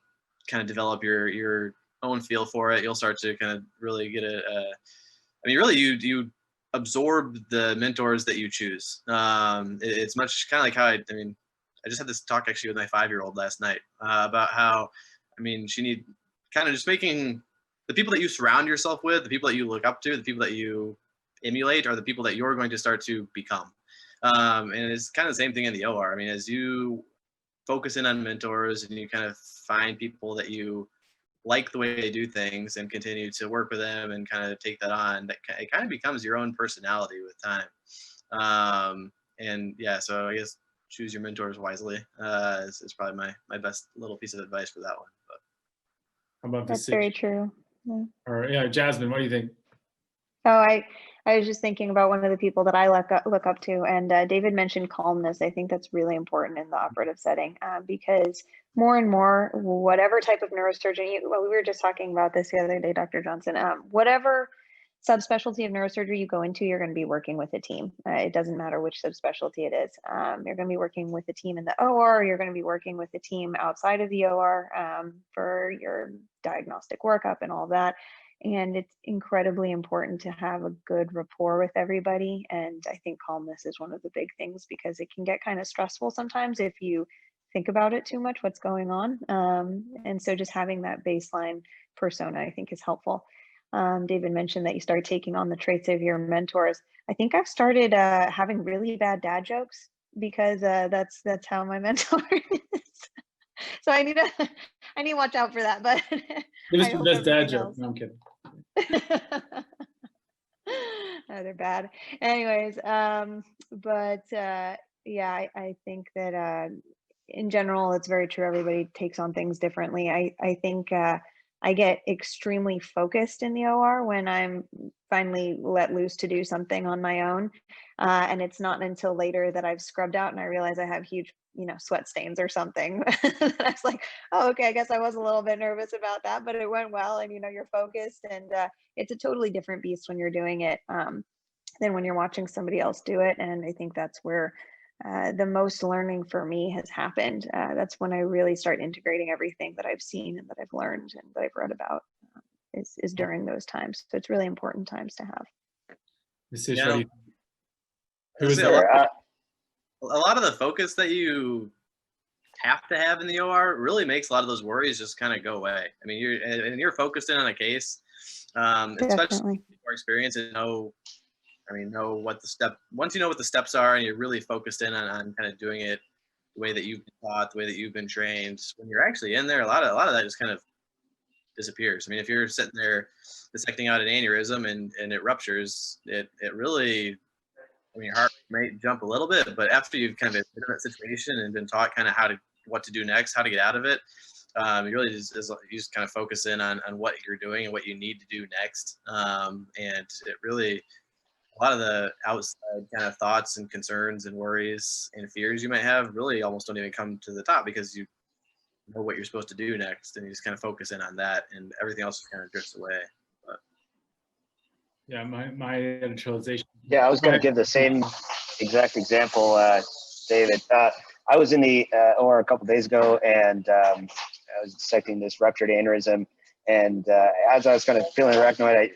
of develop your own feel for it. You'll start to kind of really get I mean, really, you absorb the mentors that you choose. It's much kind of like how I mean, I just had this talk actually with my 5-year-old last night about how, I mean, she need kind of just making the people that you surround yourself with, the people that you look up to, the people that you emulate are the people that you're going to start to become. And it's kind of the same thing in the OR. I mean, as you focus in on mentors and you kind of find people that you like the way they do things and continue to work with them and kind of take that on, that it kind of becomes your own personality with time. And yeah, so I guess choose your mentors wisely is probably my best little piece of advice for that one. But how about That's Visish? very true. Yeah. Or yeah, Jasmine, what do you think? Oh, I was just thinking about one of the people that I look up to, and David mentioned calmness. I think that's really important in the operative setting because more and more, whatever type of neurosurgery, well, we were just talking about this the other day, Dr. Johnson, whatever subspecialty of neurosurgery you go into, you're going to be working with a team. It doesn't matter which subspecialty it is. You're going to be working with a team in the OR, you're going to be working with a team outside of the OR for your diagnostic workup and all that. And it's incredibly important to have a good rapport with everybody. And I think calmness is one of the big things because it can get kind of stressful sometimes if you think about it too much, what's going on. And so just having that baseline persona, I think, is helpful. David mentioned that you start taking on the traits of your mentors. I think I've started having really bad dad jokes because that's how my mentor is. So I need to watch out for that. But Give us the best dad joke. No, I'm kidding. Oh, they're bad. Anyways, but yeah, I think that in general, it's very true. Everybody takes on things differently. I think I get extremely focused in the OR when I'm finally let loose to do something on my own. And it's not until later that I've scrubbed out and I realize I have huge, sweat stains or something. I was like, oh, okay, I guess I was a little bit nervous about that, but it went well. And, you're focused, and it's a totally different beast when you're doing it than when you're watching somebody else do it. And I think that's where the most learning for me has happened. That's when I really start integrating everything that I've seen and that I've learned and that I've read about is during those times. So it's really important times to have. Visish, Yeah. what do you think? Sure. A lot of the focus that you have to have in the OR really makes a lot of those worries just kind of go away. I mean, you're focused in on a case, especially more experience and know what once you know what the steps are and you're really focused in on kind of doing it the way that you've been taught, the way that you've been trained, when you're actually in there, a lot of that just kind of disappears. I mean, if you're sitting there dissecting out an aneurysm and it ruptures, it really, your heart might jump a little bit, but after you've kind of been in that situation and been taught kind of what to do next, how to get out of it, you really you just kind of focus in on what you're doing and what you need to do next. And it really, a lot of the outside kind of thoughts and concerns and worries and fears you might have really almost don't even come to the top because you know what you're supposed to do next and you just kind of focus in on that and everything else just kind of drifts away. But yeah, my editorialization. Yeah, I was going to give the same exact example, David. I was in the OR a couple days ago, and I was dissecting this ruptured aneurysm. And as I was kind of feeling arachnoid, I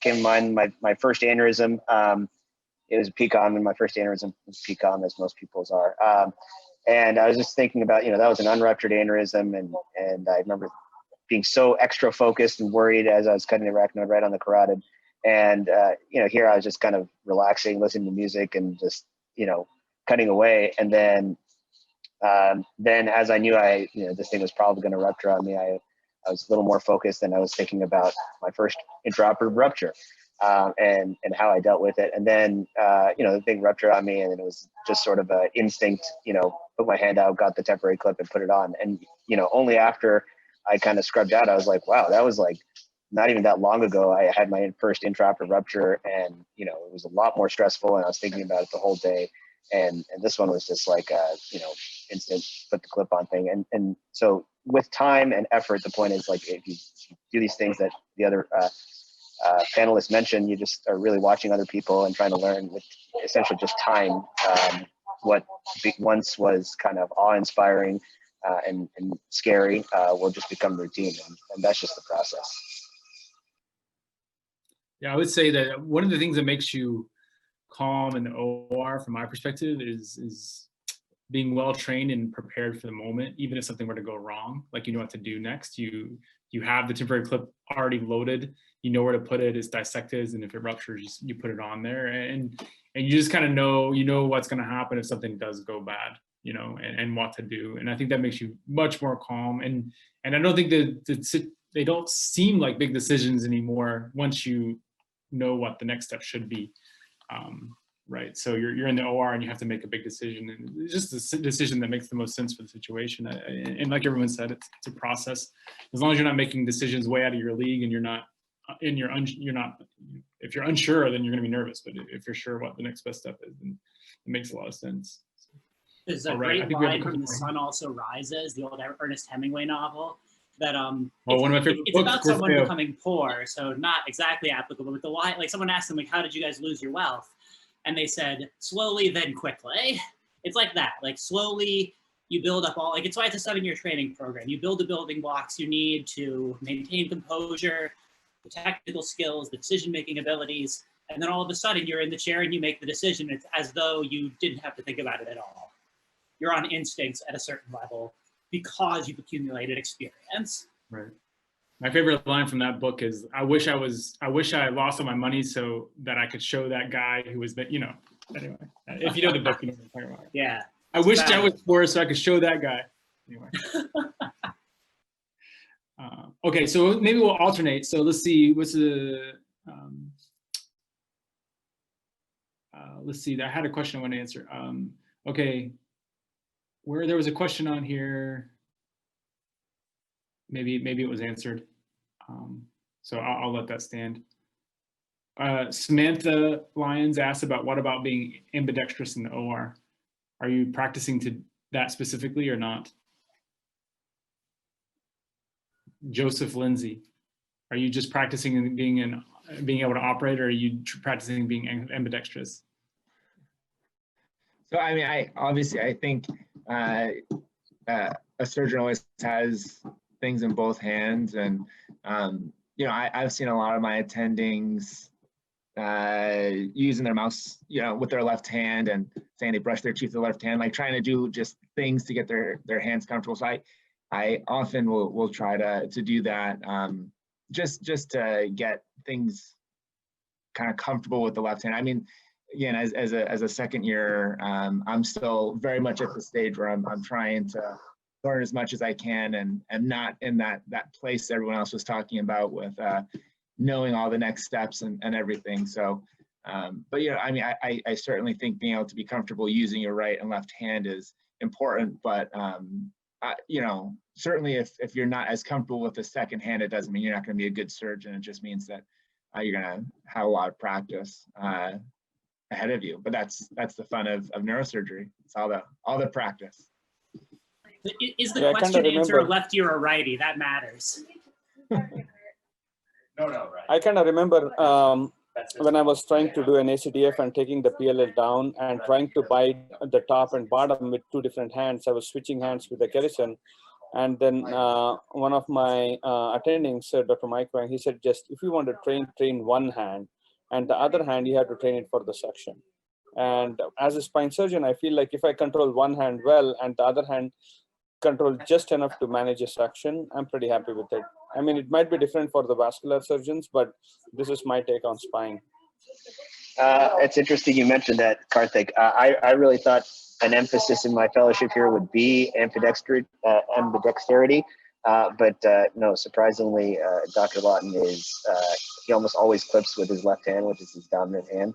came to mind my first aneurysm. It was a pecan, and my first aneurysm was pecan, as most people's are. And I was just thinking about, that was an unruptured aneurysm, and I remember being so extra focused and worried as I was cutting the arachnoid right on the carotid. And, here I was just kind of relaxing, listening to music and just, cutting away. And then as I knew this thing was probably going to rupture on me, I was a little more focused and I was thinking about my first intraoperative rupture and how I dealt with it. And then, the thing ruptured on me and it was just sort of an instinct, put my hand out, got the temporary clip and put it on. And, only after I kind of scrubbed out, I was like, wow, that was like, not even that long ago, I had my first intraoperative rupture and, it was a lot more stressful and I was thinking about it the whole day. And this one was just like, instant put the clip on thing. And so with time and effort, the point is like, if you do these things that the other panelists mentioned, you just are really watching other people and trying to learn with essentially just time. What once was kind of awe-inspiring and scary will just become routine, and that's just the process. Yeah, I would say that one of the things that makes you calm in the OR, from my perspective, is being well trained and prepared for the moment. Even if something were to go wrong, like you know what to do next. You have the temporary clip already loaded. You know where to put it. It's dissected, and if it ruptures, you put it on there, and you just kind of know what's going to happen if something does go bad, and what to do. And I think that makes you much more calm. And I don't think that they don't seem like big decisions anymore once you know what the next step should be. Right, so you're in the OR and you have to make a big decision, and it's just a decision that makes the most sense for the situation. And like everyone said, it's a process. As long as you're not making decisions way out of your league, and if you're unsure, then you're going to be nervous. But if you're sure what the next best step is, then it makes a lot of sense. There's a great line from The Sun Also Rises, the old Ernest Hemingway novel, that one of my favorite it's books, about someone Graffeo. becoming poor, so not exactly applicable, but the line, like someone asked them, like, how did you guys lose your wealth? And they said, slowly, then quickly. It's like that, like slowly you build up all, like it's why it's a 7-year training program. You build the building blocks you need to maintain composure, the technical skills, the decision-making abilities, and then all of a sudden you're in the chair and you make the decision. It's as though you didn't have to think about it at all. You're on instincts at a certain level because you've accumulated experience. Right. My favorite line from that book is, I wish I lost all my money so that I could show that guy who was anyway, if you know the book, you know what I'm talking about. Yeah. I wish I was poor so I could show that guy. Anyway. Okay, so maybe we'll alternate. So let's see, let's see, I had a question I want to answer. Okay, where there was a question on here, maybe it was answered. So I'll let that stand. Samantha Lyons asked about what about being ambidextrous in the OR? Are you practicing to that specifically or not? Joseph Lindsay, are you just practicing being able to operate, or are you practicing being ambidextrous? So I mean, I think a surgeon always has things in both hands, and I've seen a lot of my attendings using their mouse, with their left hand, and saying they brush their teeth with their left hand, like trying to do just things to get their hands comfortable. So I often will try to do that, just to get things kind of comfortable with the left hand. I mean, again, as a second year, I'm still very much at the stage where I'm trying to learn as much as I can, and not in that place everyone else was talking about with knowing all the next steps and everything. So, but I mean, I certainly think being able to be comfortable using your right and left hand is important, but certainly if you're not as comfortable with the second hand, it doesn't mean you're not going to be a good surgeon. It just means that you're going to have a lot of practice ahead of you. But that's the fun of neurosurgery. It's all the practice. Is the question answer a lefty or a righty? That matters. No, right. I kind of remember when I was trying to do an ACDF and taking the PLL down and trying to bite the top and bottom with 2 different hands. I was switching hands with the Kerrison. And then one of my attendings, Dr. Mike Wang, he said, just if you want to train one hand, and the other hand, you have to train it for the suction. And as a spine surgeon, I feel like if I control one hand well and the other hand control just enough to manage a suction, I'm pretty happy with it. I mean, it might be different for the vascular surgeons, but this is my take on spine. It's interesting you mentioned that, Karthik. I really thought an emphasis in my fellowship here would be ambidexterity, but no, surprisingly, Dr. Lawton he almost always clips with his left hand, which is his dominant hand,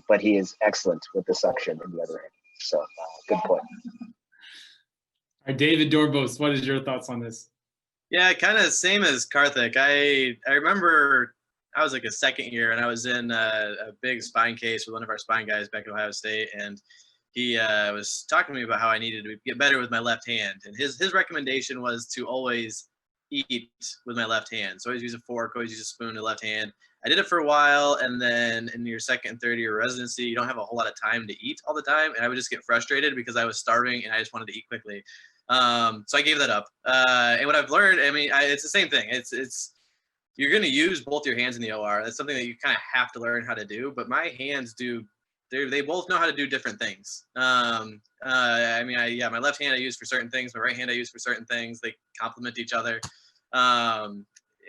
but he is excellent with the suction in the other hand. So good point. All right, David Dornbos, what is your thoughts on this? Yeah, kind of same as Karthik. I remember I was like a second year, and I was in a big spine case with one of our spine guys back at Ohio State, and he was talking to me about how I needed to get better with my left hand. And his recommendation was to always eat with my left hand. So I always use a fork, always use a spoon in the left hand. I did it for a while, and then in your second and third year residency, you don't have a whole lot of time to eat all the time, and I would just get frustrated because I was starving and I just wanted to eat quickly. So I gave that up. And what I've learned, I mean, it's the same thing. It's you're going to use both your hands in the OR. That's something that you kind of have to learn how to do. But my hands do. They both know how to do different things. I mean, my left hand I use for certain things. My right hand I use for certain things. They complement each other.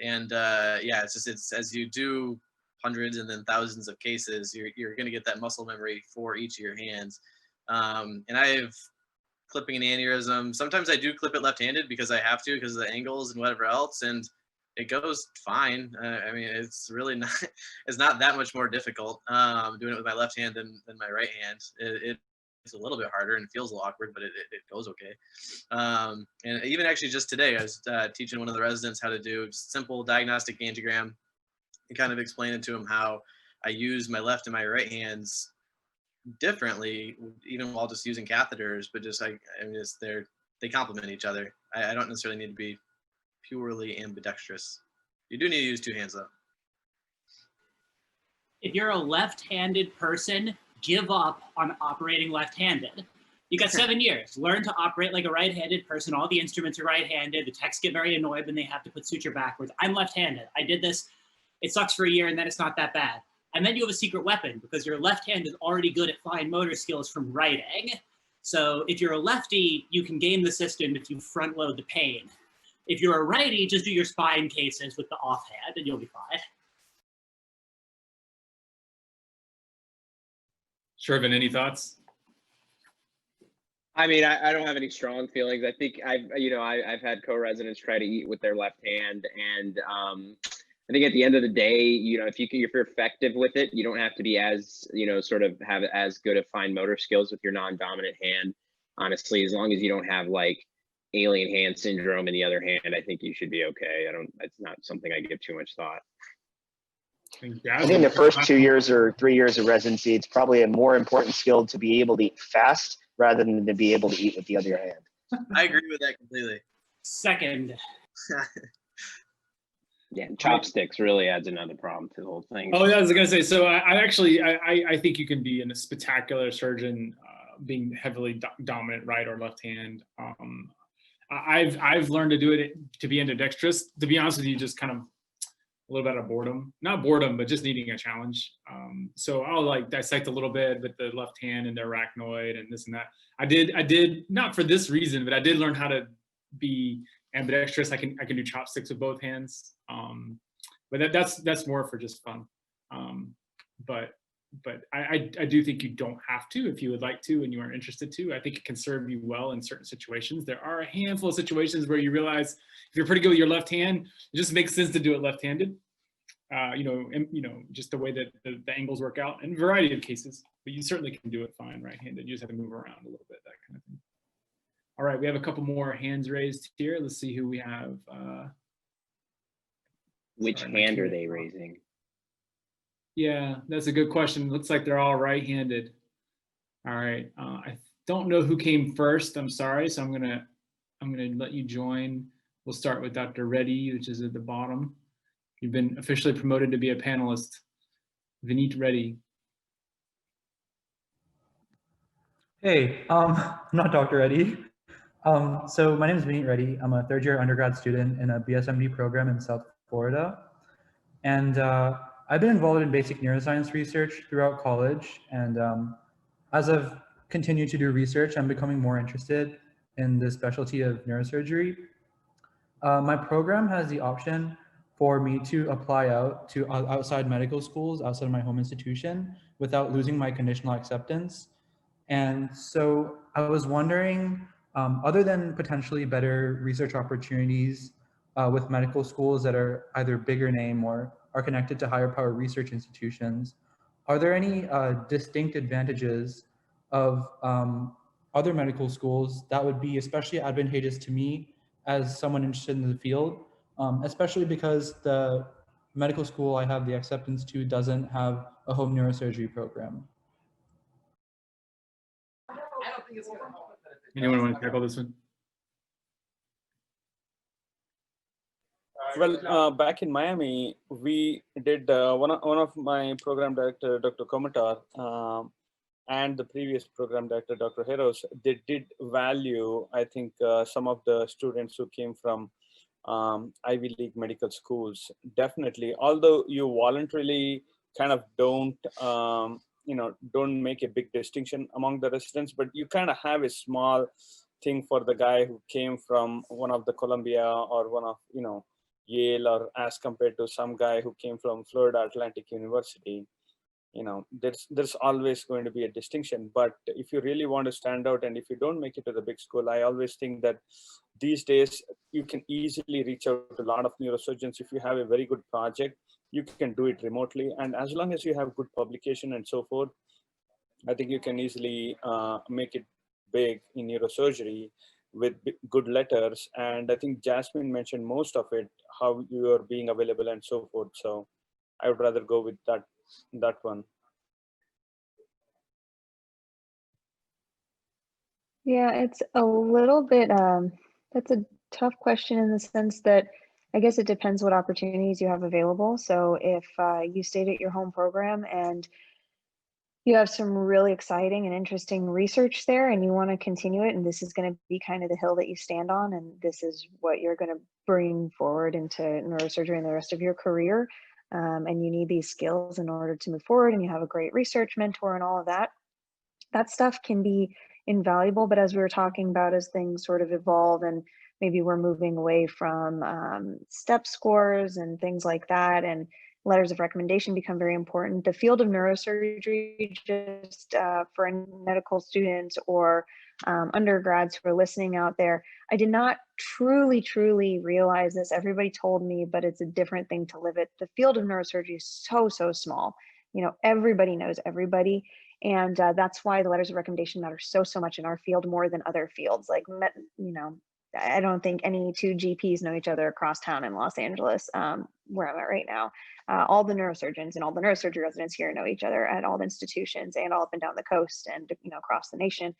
It's as you do hundreds and then thousands of cases, you're going to get that muscle memory for each of your hands. And I've clipping an aneurysm. Sometimes I do clip it left-handed because I have to because of the angles and whatever else, and it goes fine. I mean, it's really not. It's not that much more difficult doing it with my left hand than my right hand. It's a little bit harder and feels a little awkward, but it goes okay. And even actually just today, I was teaching one of the residents how to do just simple diagnostic angiogram and kind of explaining to him how I use my left and my right hands differently, even while just using catheters, but just they complement each other. I don't necessarily need to be purely ambidextrous. You do need to use two hands though. If you're a left-handed person, give up on operating left-handed. You got 7 years. Learn to operate like a right-handed person. All the instruments are right-handed. The techs get very annoyed when they have to put suture backwards. I'm left-handed. I did this. It sucks for a year, and then it's not that bad. And then you have a secret weapon because your left hand is already good at fine motor skills from writing. So if you're a lefty, you can game the system if you front load the pain. If you're a righty, just do your spine cases with the offhand and you'll be fine. Shervin, any thoughts? I mean, I don't have any strong feelings. I think I've had co-residents try to eat with their left hand, and I think at the end of the day, if you're effective with it, you don't have to be as sort of have as good of fine motor skills with your non-dominant hand. Honestly, as long as you don't have like alien hand syndrome in the other hand, I think you should be okay. It's not something I give too much thought. I think the first 2 years or 3 years of residency, it's probably a more important skill to be able to eat fast rather than to be able to eat with the other hand. I agree with that completely. Second. Yeah, chopsticks really adds another problem to the whole thing. Oh, yeah, I was gonna say. So I think you can be a spectacular surgeon being heavily dominant right or left hand. I've learned to do it to be ambidextrous. To be honest with you, just kind of a little bit of boredom, not boredom, but just needing a challenge. So I'll like dissect a little bit with the left hand and the arachnoid and this and that. I did not for this reason, but I did learn how to be ambidextrous. I can do chopsticks with both hands. But that's more for just fun. But I do think you don't have to if you would like to and you are interested to. I think it can serve you well in certain situations. There are a handful of situations where you realize if you're pretty good with your left hand, it just makes sense to do it left-handed. Just the way that the angles work out in a variety of cases. But you certainly can do it fine right-handed. You just have to move around a little bit, that kind of thing. All right, we have a couple more hands raised here. Let's see who we have. Which hand are they raising? Yeah, that's a good question. Looks like they're all right-handed. All right, I don't know who came first. I'm sorry, so I'm gonna let you join. We'll start with Dr. Reddy, which is at the bottom. You've been officially promoted to be a panelist. Vineet Reddy. Hey, I'm not Dr. Reddy. So my name is Vineet Reddy. I'm a third-year undergrad student in a BSMD program in South Florida. And I've been involved in basic neuroscience research throughout college. And as I've continued to do research, I'm becoming more interested in the specialty of neurosurgery. My program has the option for me to apply out to outside medical schools outside of my home institution without losing my conditional acceptance. And so I was wondering, other than potentially better research opportunities with medical schools that are either bigger name or are connected to higher power research institutions, are there any distinct advantages of other medical schools that would be especially advantageous to me as someone interested in the field, especially because the medical school I have the acceptance to doesn't have a home neurosurgery program? Anyone want to tackle this one? Well, back in Miami, we did one of my program director, Dr. Komatar, and the previous program director, Dr. Heros, they did value, I think, some of the students who came from Ivy League medical schools. Definitely, although you voluntarily kind of don't, don't make a big distinction among the residents, but you kind of have a small thing for the guy who came from one of the Columbia or one of, Yale, or as compared to some guy who came from Florida Atlantic University. There's always going to be a distinction. But if you really want to stand out, and if you don't make it to the big school, I always think that these days you can easily reach out to a lot of neurosurgeons. If you have a very good project, you can do it remotely, and as long as you have good publication and so forth, I think you can easily make it big in neurosurgery with good letters. And I think Jasmine mentioned most of it, how you are being available and so forth. So I would rather go with that one. Yeah, it's a little bit, that's a tough question in the sense that I guess it depends what opportunities you have available. So if you stayed at your home program and you have some really exciting and interesting research there and you want to continue it, and this is going to be kind of the hill that you stand on, and this is what you're going to bring forward into neurosurgery and the rest of your career, and you need these skills in order to move forward, and you have a great research mentor and all of that, that stuff can be invaluable. But as we were talking about, as things sort of evolve and maybe we're moving away from step scores and things like that, and letters of recommendation become very important. The field of neurosurgery, just for medical students or undergrads who are listening out there, I did not truly realize this. Everybody told me, but it's a different thing to live it. The field of neurosurgery is so small. Everybody knows everybody. And that's why the letters of recommendation matter so much in our field, more than other fields. Like, I don't think any two GPs know each other across town in Los Angeles, where I'm at right now. All the neurosurgeons and all the neurosurgery residents here know each other at all the institutions and all up and down the coast and across the nation.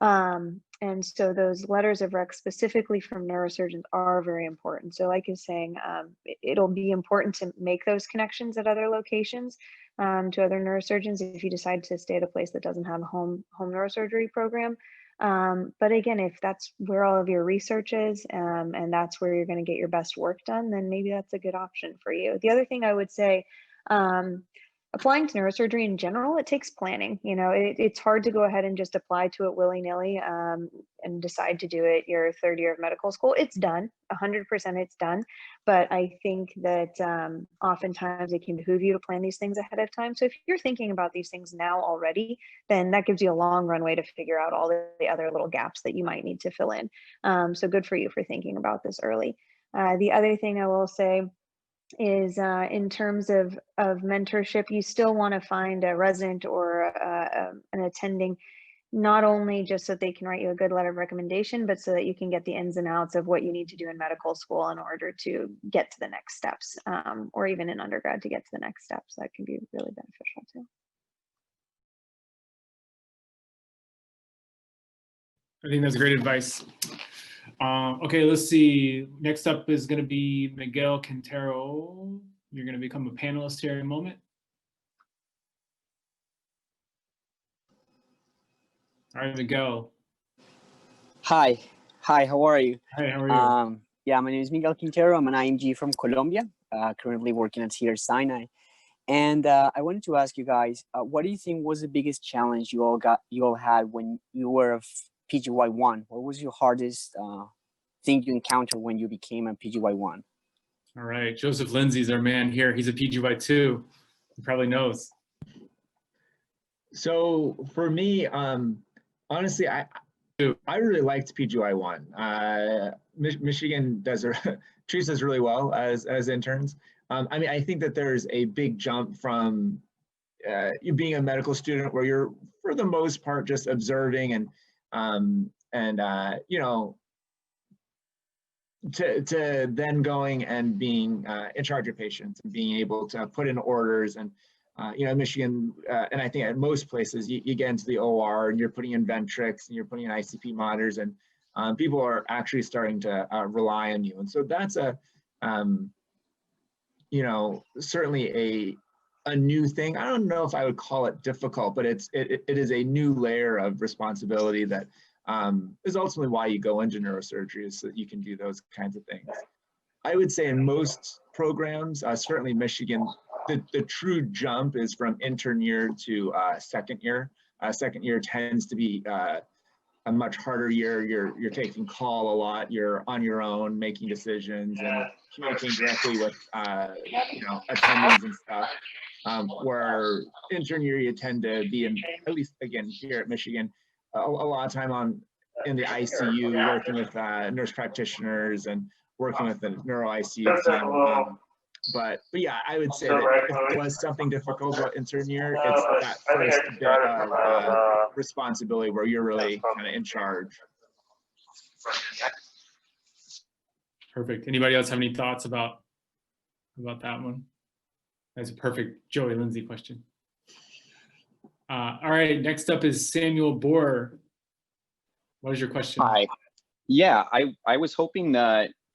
And so those letters of rec specifically from neurosurgeons are very important. So like you're saying, it'll be important to make those connections at other locations to other neurosurgeons if you decide to stay at a place that doesn't have a home neurosurgery program. But again, if that's where all of your research is and that's where you're going to get your best work done, then maybe that's a good option for you. The other thing I would say, applying to neurosurgery in general, it takes planning. It's hard to go ahead and just apply to it willy-nilly and decide to do it your third year of medical school. It's done, 100% it's done. But I think that oftentimes it can behoove you to plan these things ahead of time. So if you're thinking about these things now already, then that gives you a long runway to figure out all the other little gaps that you might need to fill in. So good for you for thinking about this early. The other thing I will say is in terms of mentorship, you still want to find a resident or an attending, not only just so that they can write you a good letter of recommendation, but so that you can get the ins and outs of what you need to do in medical school in order to get to the next steps, or even in undergrad to get to the next steps. That can be really beneficial too. I think that's great advice. Okay, let's see. Next up is going to be Miguel Quintero. You're going to become a panelist here in a moment. All right, Miguel. Hi, how are you? Hi, how are you? Yeah, my name is Miguel Quintero. I'm an IMG from Colombia, currently working at Cedars-Sinai. And I wanted to ask you guys, what do you think was the biggest challenge you all had when you were a PGY1? What was your hardest thing you encountered when you became a PGY1? All right, Joseph Lindsay's our man here. He's a PGY2. He probably knows. So for me, honestly, I really liked PGY1. Michigan treats us really well as interns. I mean, I think that there's a big jump from you being a medical student where you're, for the most part, just observing and to then going and being in charge of patients and being able to put in orders. And Michigan, and I think at most places, you get into the OR and you're putting in Ventrix and you're putting in ICP monitors, and people are actually starting to rely on you. And so that's you know, certainly a new thing. I don't know if I would call it difficult, but it is a new layer of responsibility that is ultimately why you go into neurosurgery, is so that you can do those kinds of things. I would say in most programs, certainly Michigan, the true jump is from intern year to second year. Second year tends to be a much harder year. You're taking call a lot. You're on your own, making decisions and communicating directly with you know, attendings and stuff. Where intern year you tend to be in, at least again here at Michigan, a lot of time in the ICU, working with nurse practitioners and working with the neuro ICU team. But yeah, I would say that if it was something difficult about intern year, it's that first bit of responsibility where you're really kind of in charge. Perfect. Anybody else have any thoughts about that one? That's a perfect Joey Lindsay question. All right, next up is Samuel Bohr. What is your question? Hi. Yeah, I was hoping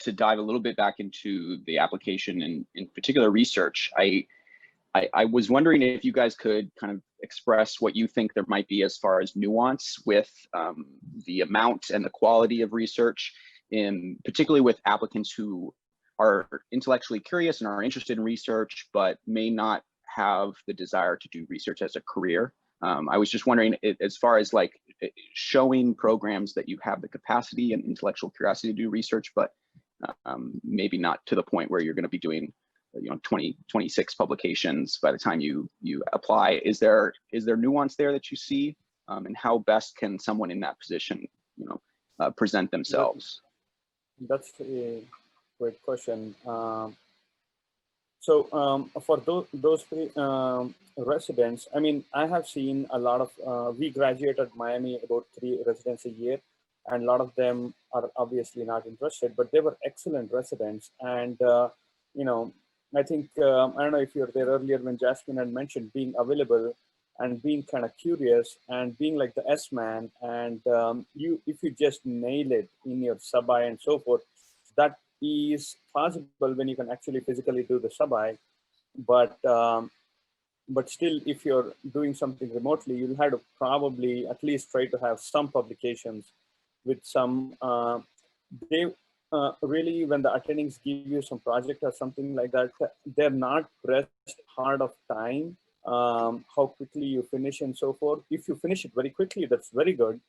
to dive a little bit back into the application and in particular research. I was wondering if you guys could kind of express what you think there might be as far as nuance with the amount and the quality of research, particularly with applicants who are intellectually curious and are interested in research, but may not have the desire to do research as a career. I was just wondering, as far as like showing programs that you have the capacity and intellectual curiosity to do research, but maybe not to the point where you're going to be doing, you know, 26 publications by the time you apply. Is there nuance there that you see, and how best can someone in that position, you know, present themselves? That's a great question. So for those residents, I mean, I have seen a lot of, we graduate at Miami about 3 residents a year, and a lot of them are obviously not interested, but they were excellent residents. And, you know, I think, I don't know if you were there earlier when Jasmine had mentioned being available and being kind of curious and being like the S-man. And if you just nail it in your sub-I and so forth, that is possible when you can actually physically do the sub-I. But still, if you're doing something remotely, you'll have to probably at least try to have some publications with some, really, when the attendings give you some project or something like that, they're not pressed hard of time, how quickly you finish and so forth. If you finish it very quickly, that's very good.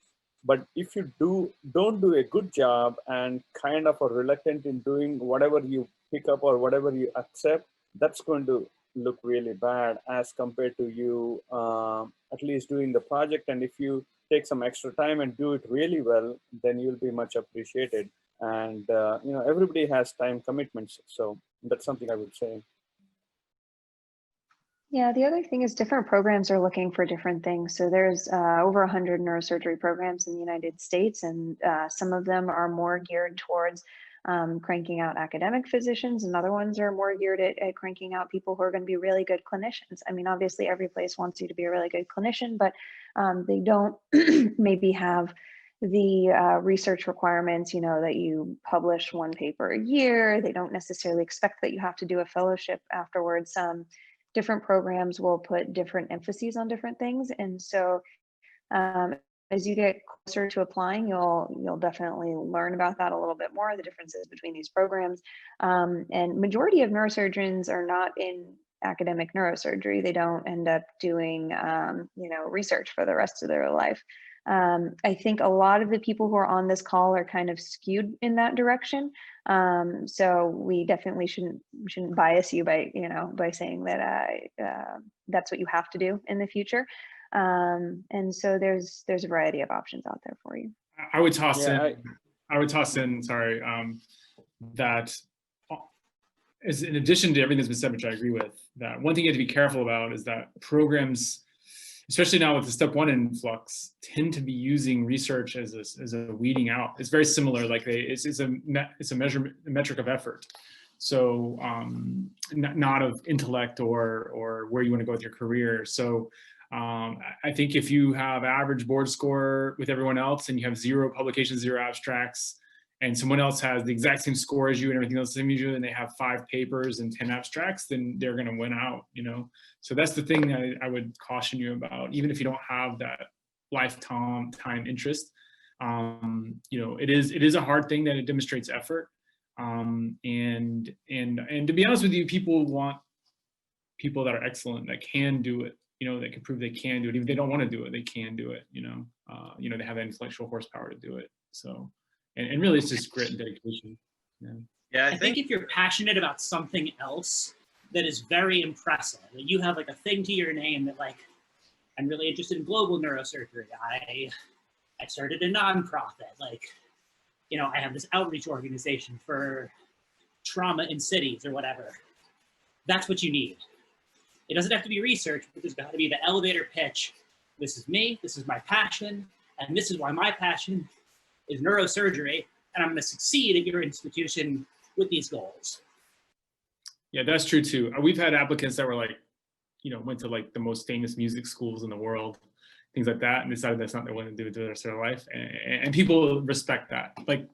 But if you don't do a good job and kind of are reluctant in doing whatever you pick up or whatever you accept, that's going to look really bad as compared to you at least doing the project. And if you take some extra time and do it really well, then you'll be much appreciated. And you know, everybody has time commitments, so that's something I would say. Yeah, the other thing is different programs are looking for different things. So there's over 100 neurosurgery programs in the United States, and some of them are more geared towards cranking out academic physicians, and other ones are more geared at cranking out people who are going to be really good clinicians. I mean, obviously every place wants you to be a really good clinician, but they don't maybe have the research requirements, you know, that you publish 1 paper a year. They don't necessarily expect that you have to do a fellowship afterwards. Different programs will put different emphases on different things. And so as you get closer to applying, you'll definitely learn about that a little bit more, the differences between these programs. And majority of neurosurgeons are not in academic neurosurgery. They don't end up doing you know, research for the rest of their life. I think a lot of the people who are on this call are kind of skewed in that direction. So we definitely shouldn't bias you by, you know, by saying that that's what you have to do in the future. And so there's a variety of options out there for you. I would toss in, sorry, that as in addition to everything that's been said, which I agree with, that one thing you have to be careful about is that programs, especially now with the step 1 influx, tend to be using research as a weeding out. It's very similar, like it's a metric of effort. So not of intellect or where you want to go with your career. So I think if you have average board score with everyone else and you have 0 publications, 0 abstracts, and someone else has the exact same score as you and everything else the same as you, and they have 5 papers and 10 abstracts, then they're going to win out, you know? So that's the thing I would caution you about, even if you don't have that lifetime interest. You know, it is a hard thing that it demonstrates effort. And to be honest with you, people want people that are excellent, that can do it, you know, that can prove they can do it. Even if they don't want to do it, they can do it, you know? They have the intellectual horsepower to do it. So, and really it's just grit and dedication. Yeah, I think if you're passionate about something else that is very impressive, that you have like a thing to your name that like, I'm really interested in global neurosurgery. I started a nonprofit. Like, you know, I have this outreach organization for trauma in cities or whatever. That's what you need. It doesn't have to be research, but there's got to be the elevator pitch. This is me, this is my passion, and this is why my passion is neurosurgery, and I'm going to succeed at your institution with these goals. Yeah, that's true too. We've had applicants that were like, you know, went to like the most famous music schools in the world, things like that, and decided that's not what they want to do the rest of their life. And people respect that. Like,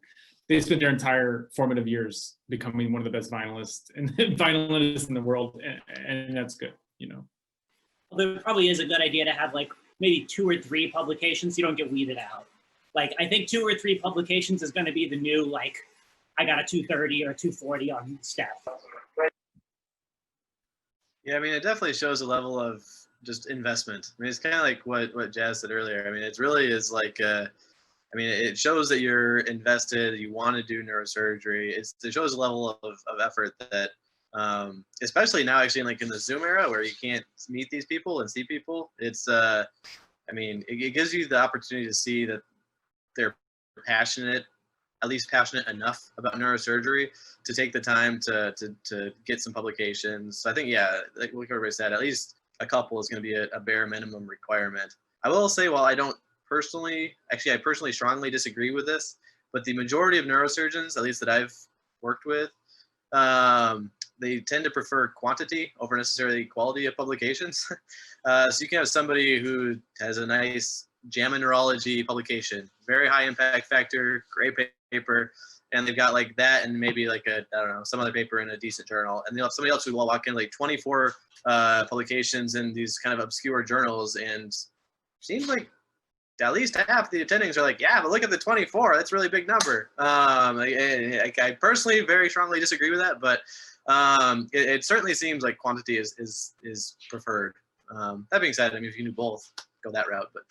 they spent their entire formative years becoming one of the best violinists in the world, and that's good, you know. Well, there probably is a good idea to have like maybe 2 or 3 publications. You don't get weeded out. Like, I think 2 or 3 publications is going to be the new, like, I got a 230 or a 240 on staff. Yeah, I mean, it definitely shows a level of just investment. I mean, it's kind of like what Jazz said earlier. I mean, it really is like, I mean, it shows that you're invested, you want to do neurosurgery. It shows a level of effort that, especially now actually like in the Zoom era where you can't meet these people and see people, it's, I mean, it gives you the opportunity to see that they're passionate, at least passionate enough about neurosurgery to take the time to get some publications. So I think, yeah, like everybody said, at least a couple is going to be a bare minimum requirement. I will say, while I don't personally, actually I personally strongly disagree with this, but the majority of neurosurgeons, at least that I've worked with, they tend to prefer quantity over necessarily quality of publications. So you can have somebody who has a nice JAMA Neurology publication, very high impact factor, great paper, and they've got like that and maybe like a, I don't know, some other paper in a decent journal. And they'll have somebody else who will walk in like 24 publications in these kind of obscure journals, and seems like at least half the attendings are like, yeah, but look at the 24, that's a really big number. I personally very strongly disagree with that, but it certainly seems like quantity is preferred. That being said, I mean, if you do both, go that route. But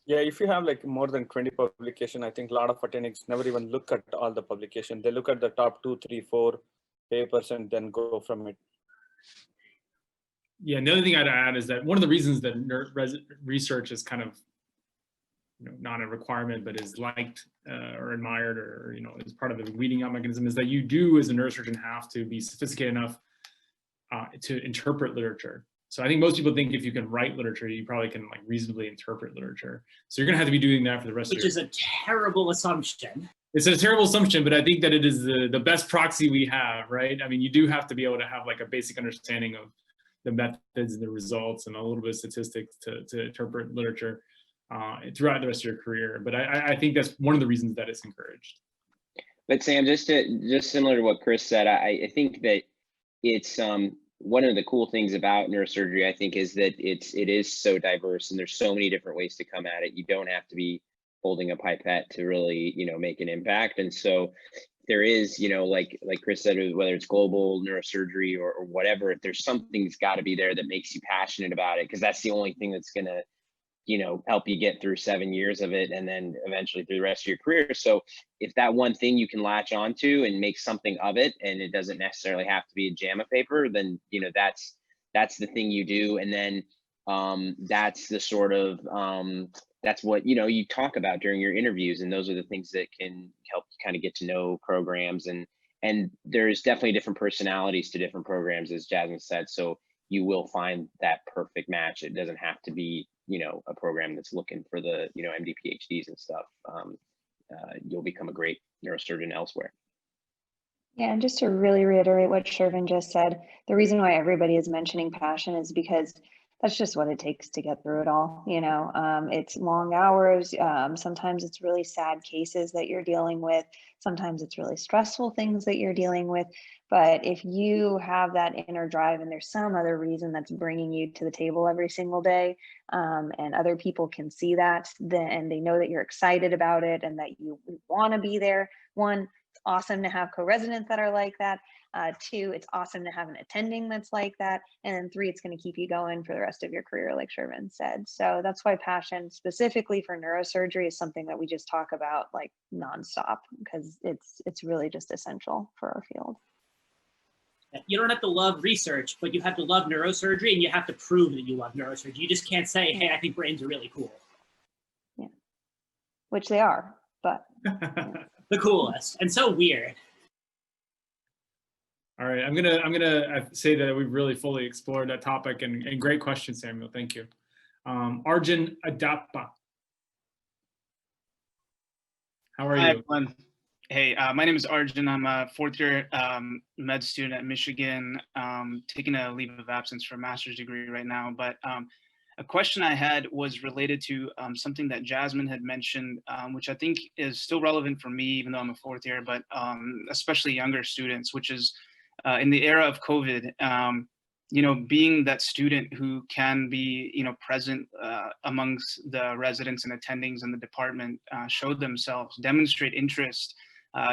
yeah, if you have like more than 20 publication, I think a lot of attendings never even look at all the publication. They look at the top 2, 3, 4 papers and then go from it. Yeah, another thing I'd add is that one of the reasons that research is kind of, you know, not a requirement, but is liked or admired, or, you know, is part of the weeding out mechanism, is that you do as a neurosurgeon have to be sophisticated enough to interpret literature. So I think most people think if you can write literature, you probably can like reasonably interpret literature. So you're gonna have to be doing that for the rest of your life. Which is a terrible assumption. It's a terrible assumption, but I think that it is the best proxy we have, right? I mean, you do have to be able to have like a basic understanding of the methods and the results and a little bit of statistics to interpret literature throughout the rest of your career. But I think that's one of the reasons that it's encouraged. But Sam, just similar to what Chris said, I think that it's one of the cool things about neurosurgery, I think, is that it is so diverse and there's so many different ways to come at it. You don't have to be holding a pipette to really, you know, make an impact. And so there is, you know, like Chris said, whether it's global neurosurgery or whatever, if there's something that's got to be there that makes you passionate about it, because that's the only thing that's going to, you know, help you get through 7 years of it and then eventually through the rest of your career. So if that one thing you can latch onto and make something of it, and it doesn't necessarily have to be a JAMA paper, then, you know, that's the thing you do. And then that's the sort of, that's what, you know, you talk about during your interviews, and those are the things that can help you kind of get to know programs. And there's definitely different personalities to different programs, as Jasmine said. So you will find that perfect match. It doesn't have to be, you know, a program that's looking for the, you know, MD PhDs and stuff. You'll become a great neurosurgeon elsewhere. Yeah, and just to really reiterate what Shervin just said, the reason why everybody is mentioning passion is because that's just what it takes to get through it all. You know, it's long hours. Sometimes it's really sad cases that you're dealing with. Sometimes it's really stressful things that you're dealing with. But if you have that inner drive and there's some other reason that's bringing you to the table every single day, and other people can see that, then, and they know that you're excited about it and that you want to be there. One, it's awesome to have co-residents that are like that. Two, it's awesome to have an attending that's like that. And then three, it's going to keep you going for the rest of your career, like Shervin said. So that's why passion specifically for neurosurgery is something that we just talk about like nonstop, because it's really just essential for our field. You don't have to love research, but you have to love neurosurgery, and you have to prove that you love neurosurgery. You just can't say, hey, I think brains are really cool. Yeah, which they are, but. The coolest and so weird. All right, I'm gonna say that we've really fully explored that topic, and great question, Samuel. Thank you. Arjun Adappa. How are you? Hi, everyone. Hey, my name is Arjun. I'm a fourth year med student at Michigan, taking a leave of absence for a master's degree right now. But a question I had was related to something that Jasmine had mentioned, which I think is still relevant for me, even though I'm a fourth year, but especially younger students, which is in the era of COVID, you know, being that student who can be, you know, present amongst the residents and attendings in the department, show themselves, demonstrate interest,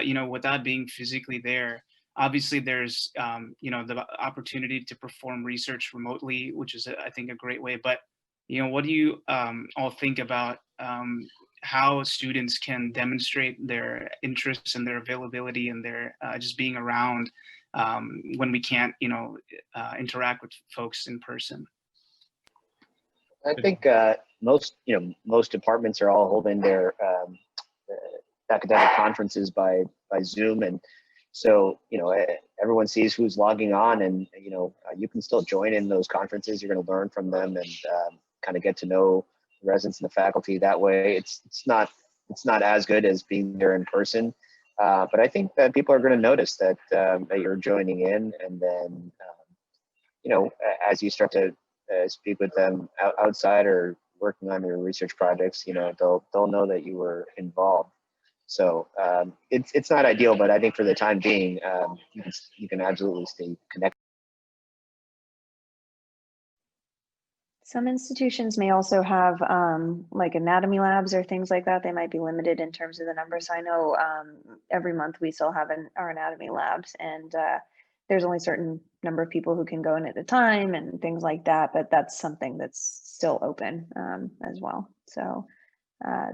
you know, without being physically there. Obviously, there's, you know, the opportunity to perform research remotely, which is, I think, a great way. But, you know, what do you all think about how students can demonstrate their interests and their availability and their just being around when we can't, you know, interact with folks in person? I think most departments are all holding their academic conferences by Zoom, and so, you know, everyone sees who's logging on, and, you know, you can still join in those conferences. You're going to learn from them and kind of get to know the residents and the faculty that way. It's not as good as being there in person, but I think that people are going to notice that that you're joining in, and then you know, as you start to speak with them outside or working on your research projects, you know, they'll know that you were involved. So it's not ideal, but I think for the time being, you can absolutely stay connected. Some institutions may also have like anatomy labs or things like that. They might be limited in terms of the numbers. So I know every month we still have our anatomy labs, and there's only a certain number of people who can go in at a time and things like that, but that's something that's still open as well. So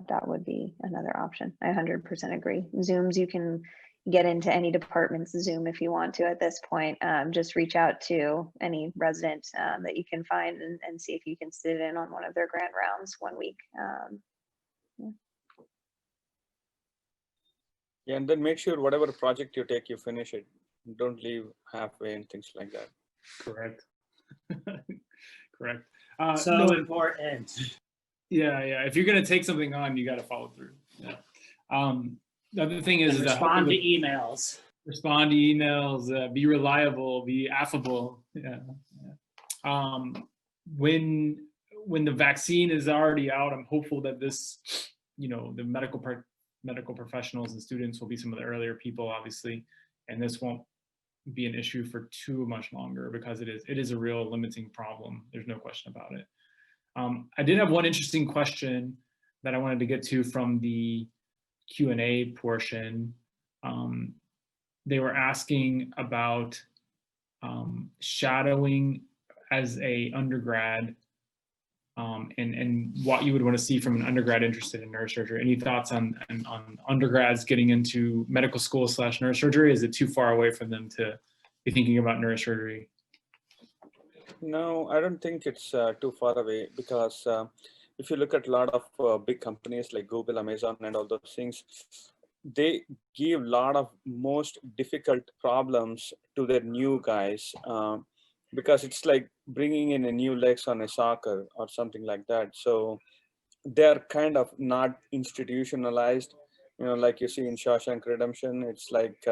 that would be another option. I 100% agree. Zooms, you can get into any department's Zoom if you want to at this point. Just reach out to any resident that you can find and see if you can sit in on one of their grant rounds 1 week. Yeah. Yeah, and then make sure whatever project you take, you finish it. Don't leave halfway and things like that. Correct. Correct. So no, important. Yeah. If you're going to take something on, you got to follow through. Yeah. The other thing is that respond to emails. Respond to emails. Be reliable. Be affable. Yeah. When the vaccine is already out, I'm hopeful that this, you know, the medical professionals and students will be some of the earlier people, obviously, and this won't be an issue for too much longer, because it is a real limiting problem. There's no question about it. I did have one interesting question that I wanted to get to from the Q&A portion. They were asking about shadowing as a undergrad, and what you would want to see from an undergrad interested in neurosurgery. Any thoughts on undergrads getting into medical school / neurosurgery? Is it too far away from them to be thinking about neurosurgery? No, I don't think it's too far away, because if you look at a lot of big companies like Google, Amazon, and all those things, they give a lot of most difficult problems to their new guys, because it's like bringing in a new legs on a soccer or something like that. So they're kind of not institutionalized, you know, like you see in Shawshank Redemption. It's like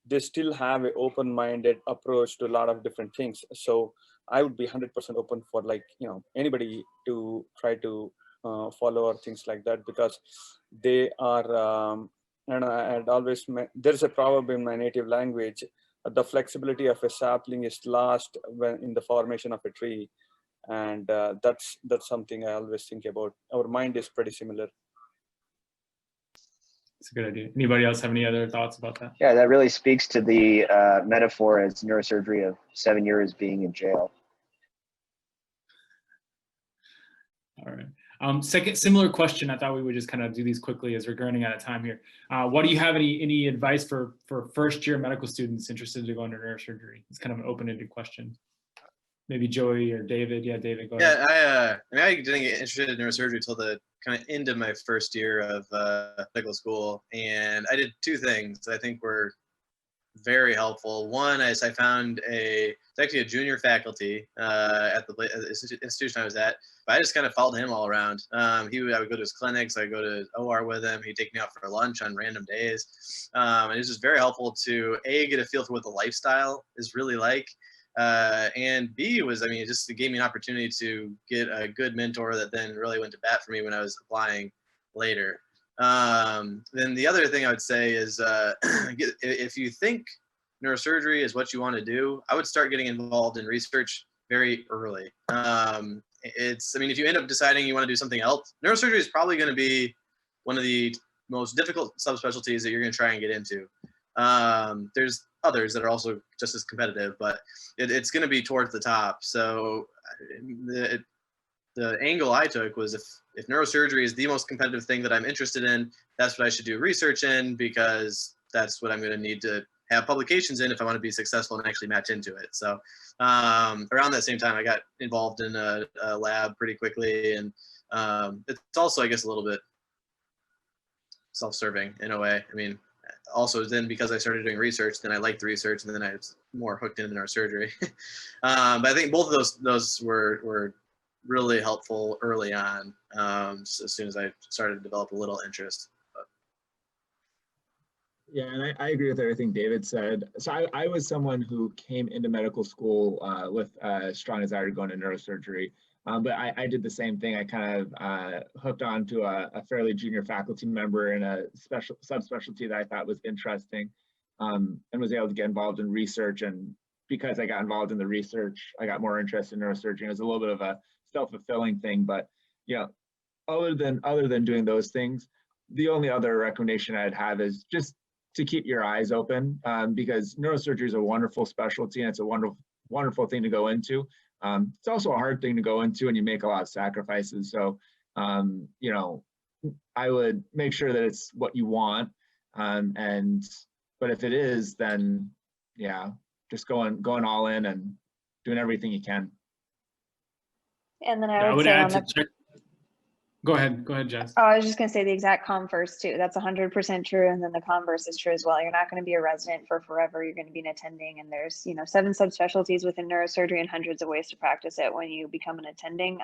they still have an open-minded approach to a lot of different things. So I would be 100% open for, like, anybody to try to follow or things like that, because they are, and I'd always, there's a proverb in my native language, the flexibility of a sapling is lost when in the formation of a tree. And that's something I always think about. Our mind is pretty similar. It's a good idea. Anybody else have any other thoughts about that? Yeah, that really speaks to the metaphor as neurosurgery of 7 years being in jail. All right. Second, similar question. I thought we would just kind of do these quickly as we're running out of time here. What do you have any advice for first year medical students interested to go into neurosurgery? It's kind of an open-ended question. Maybe Joey or David. Yeah, David, go ahead. Yeah, I didn't get interested in neurosurgery until the kind of end of my first year of medical school, and I did two things that I think were very helpful. One is I found it's actually a junior faculty at the institution I was at, but I just kind of followed him all around. I would go to his clinics, I'd go to OR with him, he'd take me out for lunch on random days. And it was just very helpful to get a feel for what the lifestyle is really like. And B was, it just gave me an opportunity to get a good mentor that then really went to bat for me when I was applying later. Then the other thing I would say is if you think neurosurgery is what you want to do, I would start getting involved in research very early. If you end up deciding you want to do something else, neurosurgery is probably going to be one of the most difficult subspecialties that you're going to try and get into. There's others that are also just as competitive, but it's going to be towards the top. So the angle I took was if neurosurgery is the most competitive thing that I'm interested in, that's what I should do research in, because that's what I'm going to need to have publications in if I want to be successful and actually match into it. So around that same time, I got involved in a lab pretty quickly, and it's also, I guess, a little bit self-serving in a way. Also then because I started doing research, then I liked the research, and then I was more hooked into neurosurgery. But I think both of those were really helpful early on, as soon as I started to develop a little interest. Yeah, and I agree with everything David said. So I was someone who came into medical school with a strong desire to go into neurosurgery. But I did the same thing. I kind of hooked on to a fairly junior faculty member in a special subspecialty that I thought was interesting, and was able to get involved in research. And because I got involved in the research, I got more interested in neurosurgery. It was a little bit of a self-fulfilling thing. But other than doing those things, the only other recommendation I'd have is just to keep your eyes open, because neurosurgery is a wonderful specialty, and it's a wonderful thing to go into. It's also a hard thing to go into, and you make a lot of sacrifices. So, I would make sure that it's what you want. But if it is, then yeah, just going all in and doing everything you can. And then I would say on the, Go ahead, Jess. Oh, I was just going to say the exact converse too. That's 100% true. And then the converse is true as well. You're not going to be a resident for forever. You're going to be an attending, and there's 7 subspecialties within neurosurgery and hundreds of ways to practice it when you become an attending.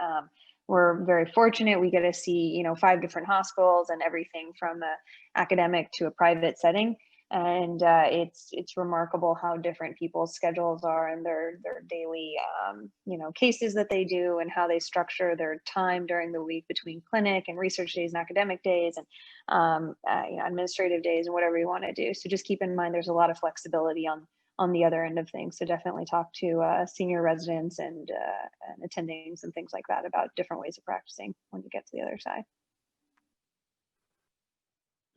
We're very fortunate. We get to see 5 different hospitals and everything from a academic to a private setting. And it's remarkable how different people's schedules are, and their daily cases that they do, and how they structure their time during the week between clinic and research days and academic days and administrative days and whatever you want to do. So just keep in mind there's a lot of flexibility on the other end of things. So definitely talk to senior residents and attendings and things like that about different ways of practicing when you get to the other side.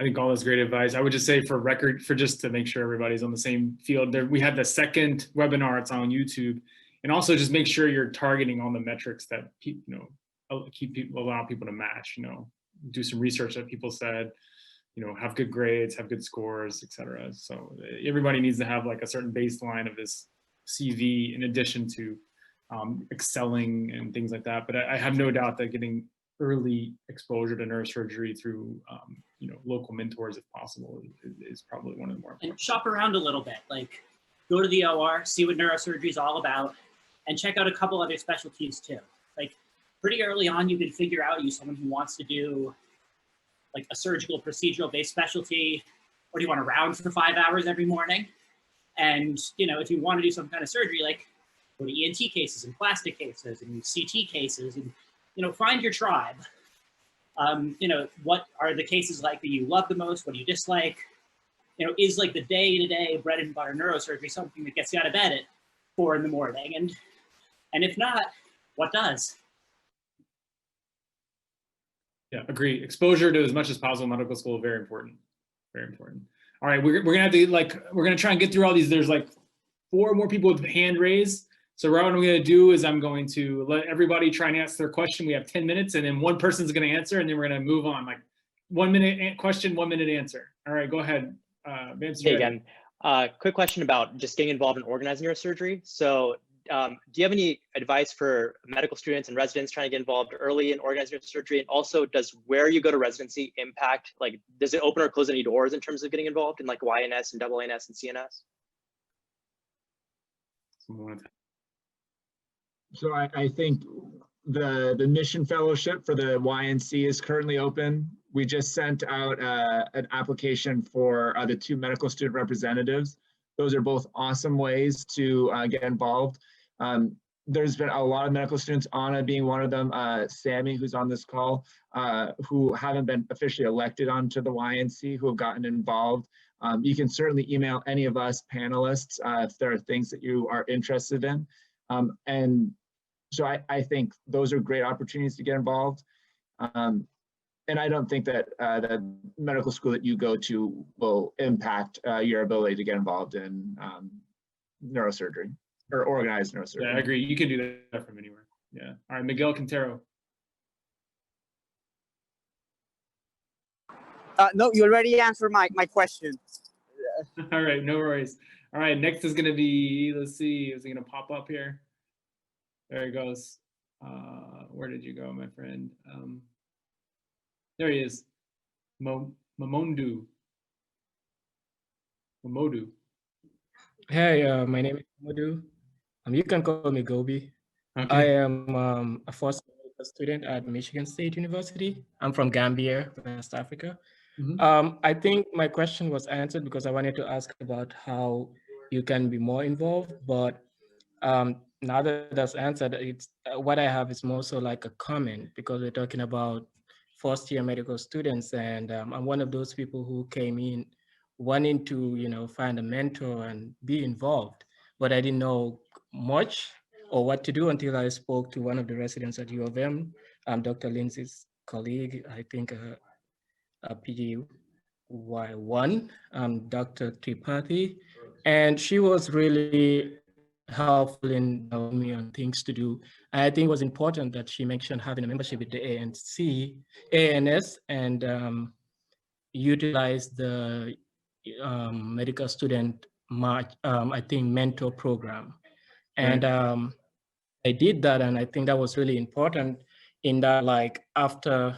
I think all is great advice. I would just say just to make sure everybody's on the same field there, we had the second webinar, it's on YouTube, and also just make sure you're targeting on the metrics that allow people to match, do some research that people said, have good grades, have good scores, etc. So everybody needs to have like a certain baseline of this CV in addition to excelling and things like that. But I have no doubt that getting early exposure to neurosurgery through local mentors, if possible, is probably one of the more important. And shop around a little bit, like go to the OR, see what neurosurgery is all about, and check out a couple other specialties too. Like pretty early on, you can figure out you're someone who wants to do like a surgical procedural based specialty, or do you want to round for 5 hours every morning? And if you want to do some kind of surgery, like go to ENT cases and plastic cases and CT cases, and find your tribe. What are the cases like that you love the most? What do you dislike? Is like the day-to-day bread and butter neurosurgery something that gets you out of bed at 4 in the morning? And if not, what does? Yeah, agree. Exposure to as much as possible in medical school, very important. Very important. All right, we're gonna have to we're gonna try and get through all these. There's like 4 more people with hand raised. So what I'm gonna do is I'm going to let everybody try and answer their question. We have 10 minutes, and then one person's gonna answer, and then we're gonna move on. Like 1 minute question, 1 minute answer. All right, go ahead. Vance, Hey again, quick question about just getting involved in organized neurosurgery. So do you have any advice for medical students and residents trying to get involved early in organized neurosurgery? And also, does where you go to residency impact, like, does it open or close any doors in terms of getting involved in like YNS and AANS and CNS? So I think the mission fellowship for the YNC is currently open. We just sent out an application for the 2 medical student representatives. Those are both awesome ways to get involved. There's been a lot of medical students, Anna being one of them, Sammy, who's on this call, who haven't been officially elected onto the YNC, who have gotten involved. You can certainly email any of us panelists if there are things that you are interested in. And so I think those are great opportunities to get involved. And I don't think that the medical school that you go to will impact your ability to get involved in neurosurgery or organized neurosurgery. Yeah, I agree. You can do that from anywhere. Yeah. All right, Miguel Quintero. No, you already answered my question. All right, no worries. All right, next is going to be, let's see, is it going to pop up here? There he goes. Where did you go, my friend? There he is. Mamodu. Hey, my name is Mamodu. You can call me Gobi. Okay. I am a first year student at Michigan State University. I'm from Gambia, West Africa. I think my question was answered because I wanted to ask about how you can be more involved, but now that that's answered, it's what I have is more so like a comment, because we're talking about first year medical students, and I'm one of those people who came in wanting to find a mentor and be involved, but I didn't know much or what to do until I spoke to one of the residents at U of M, Dr. Lindsay's colleague, I think PGY1, Dr. Tripathi, and she was really helpful in telling me on things to do. I think it was important that she mentioned having a membership with the AANS and utilize the medical student, I think, mentor program. And I did that, and I think that was really important in that, like, after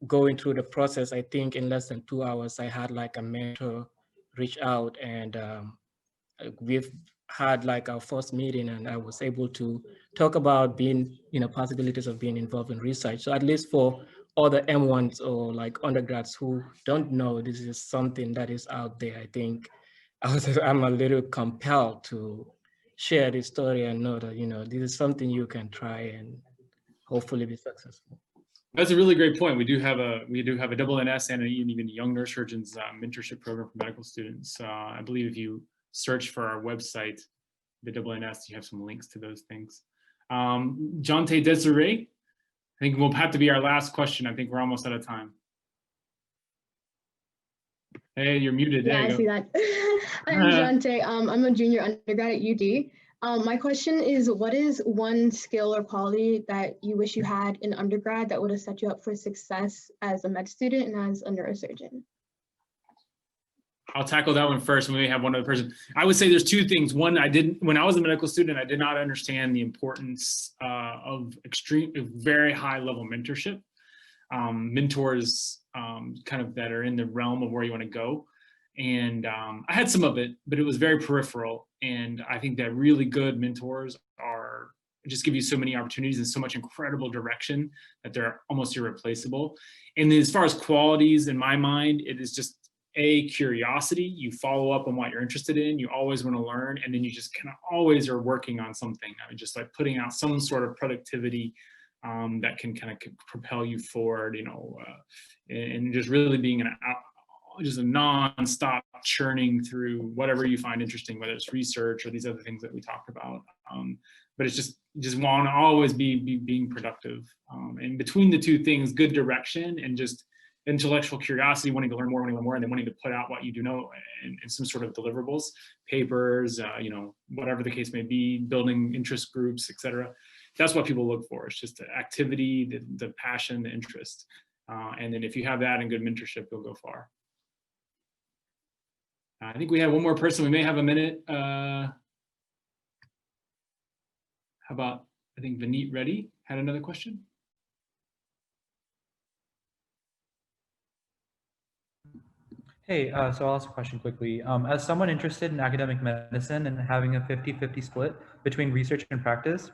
going through the process, I think in less than 2 hours, I had like a mentor reach out, and we've had like our first meeting, and I was able to talk about being, possibilities of being involved in research. So at least for other M1s or like undergrads who don't know this is something that is out there, I think I'm a little compelled to share this story and know that, this is something you can try and hopefully be successful. That's a really great point. We do have a AANS and even Young Neurosurgeons mentorship program for medical students. I believe if you search for our website, the AANS, you have some links to those things. Jonte Desiree, I think will have to be our last question. I think we're almost out of time. Hey, you're muted. There you go. I see that. I'm Jonte. I'm a junior undergrad at UD. My question is, what is one skill or quality that you wish you had in undergrad that would have set you up for success as a med student and as a neurosurgeon? I'll tackle that one first, and we have one other person. I would say there's 2 things. One, when I was a medical student, I did not understand the importance of very high level mentorship. Mentors kind of that are in the realm of where you want to go. And I had some of it, but it was very peripheral. And I think that really good mentors just give you so many opportunities and so much incredible direction that they're almost irreplaceable. And as far as qualities, in my mind, it is just curiosity. You follow up on what you're interested in. You always want to learn, and then you just kind of always are working on something. I mean, just like putting out some sort of productivity that can kind of propel you forward, you know, and just really being just a non-stop churning through whatever you find interesting, whether it's research or these other things that we talked about. But it's just want to always be being productive. And between the two things, good direction and just intellectual curiosity, wanting to learn more, and then wanting to put out what you do know in some sort of deliverables, papers, you know, whatever the case may be, building interest groups, etc. That's what people look for. It's just the activity, the passion, the interest. And then if you have that and good mentorship, you'll go far. I think we have one more person. We may have a minute. How about, I think Vineet Reddy had another question. Hey, so I'll ask a question quickly. As someone interested in academic medicine and having a 50-50 split between research and practice,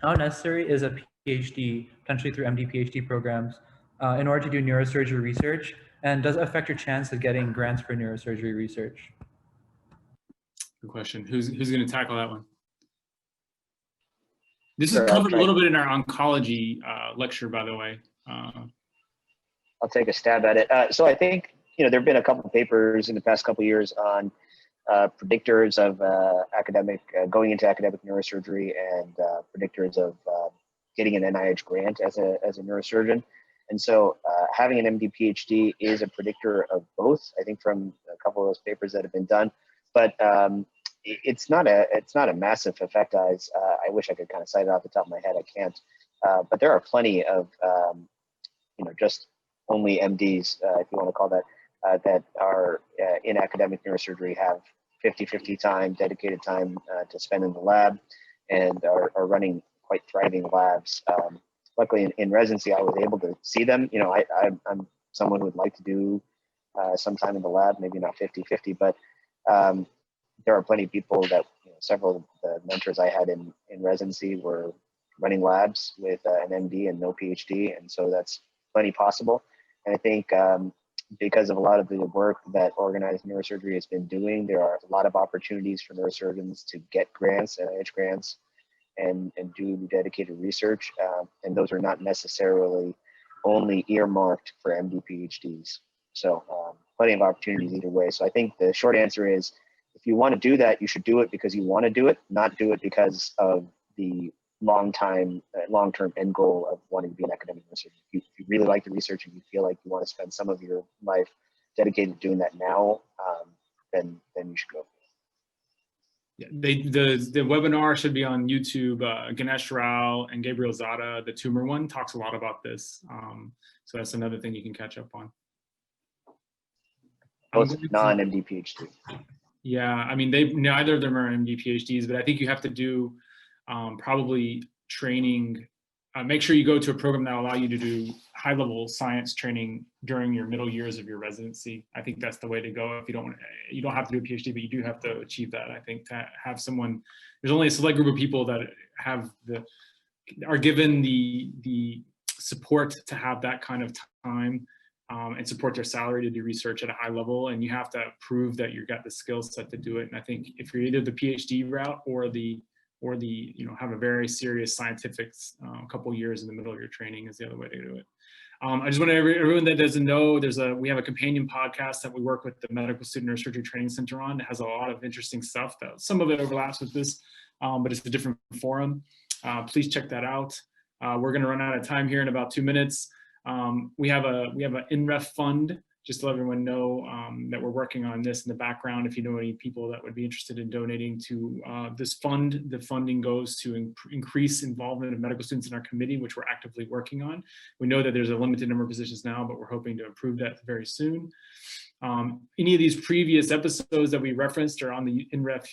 how necessary is a PhD, potentially through MD PhD programs, in order to do neurosurgery research? And does it affect your chance of getting grants for neurosurgery research? Good question. Who's going to tackle that one? This Sure, is covered a I'll little bit in our oncology lecture, by the way. I'll take a stab at it. So I think, you know, there have been a couple of papers in the past couple of years on predictors of going into academic neurosurgery and predictors of getting an NIH grant as a neurosurgeon. And so having an MD PhD is a predictor of both, I think, from a couple of those papers that have been done. But it's not a massive effect size. I wish I could kind of cite it off the top of my head. I can't. But there are plenty of, you know, just only MDs, if you want to call that, that are in academic neurosurgery, have 50-50 time, dedicated time to spend in the lab, and are running quite thriving labs. Luckily, in residency, I was able to see them. You know, I'm someone who would like to do some time in the lab, maybe not 50-50, but there are plenty of people that, you know, several of the mentors I had in residency were running labs with an MD and no PhD, and so that's plenty possible. And I think because of a lot of the work that organized neurosurgery has been doing, there are a lot of opportunities for neurosurgeons to get grants, NIH grants, and do dedicated research. And those are not necessarily only earmarked for MD PhDs. So plenty of opportunities either way. So I think the short answer is, if you want to do that, you should do it because you want to do it, not do it because of the long-term end goal of wanting to be an academic researcher. If you really like the research and you feel like you want to spend some of your life dedicated to doing that now, then you should go. Yeah, the webinar should be on YouTube. Ganesh Rao and Gabriel Zada, the tumor one, talks a lot about this. So that's another thing you can catch up on. Both non-MD PhD. Yeah, I mean, neither of them are MD PhDs, but I think you have to do probably training. Make sure you go to a program that will allow you to do high-level science training during your middle years of your residency. I think that's the way to go. If you don't have to do a PhD, but you do have to achieve that. I think to have someone, there's only a select group of people that are given the support to have that kind of time and support their salary to do research at a high level, and you have to prove that you've got the skill set to do it. And I think if you're either the PhD route or the have a very serious scientific couple years in the middle of your training is the other way to do it. I just want everyone that doesn't know, we have a companion podcast that we work with the Medical Student Neurosurgery Training Center on. It has a lot of interesting stuff. Some of it overlaps with this, but it's a different forum. Please check that out. We're going to run out of time here in about 2 minutes. We have an NREF fund, just to let everyone know that we're working on this in the background. If you know any people that would be interested in donating to this fund, the funding goes to increase involvement of medical students in our committee, which we're actively working on. We know that there's a limited number of positions now, but we're hoping to improve that very soon. Any of these previous episodes that we referenced are on the NREF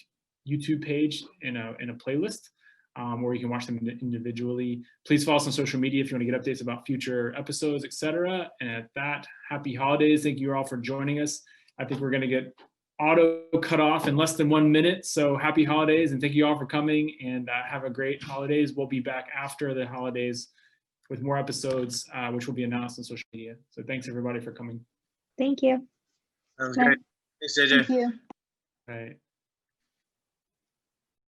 YouTube page in a playlist. Where you can watch them individually. Please follow us on social media if you want to get updates about future episodes, etc. And at that, happy holidays. Thank you all for joining us. I think we're going to get auto cut off in less than 1 minute. So happy holidays, and thank you all for coming, and have a great holidays. We'll be back after the holidays with more episodes, which will be announced on social media. So thanks everybody for coming. Thank you. That was great. Thanks, JJ. Thank you. Right.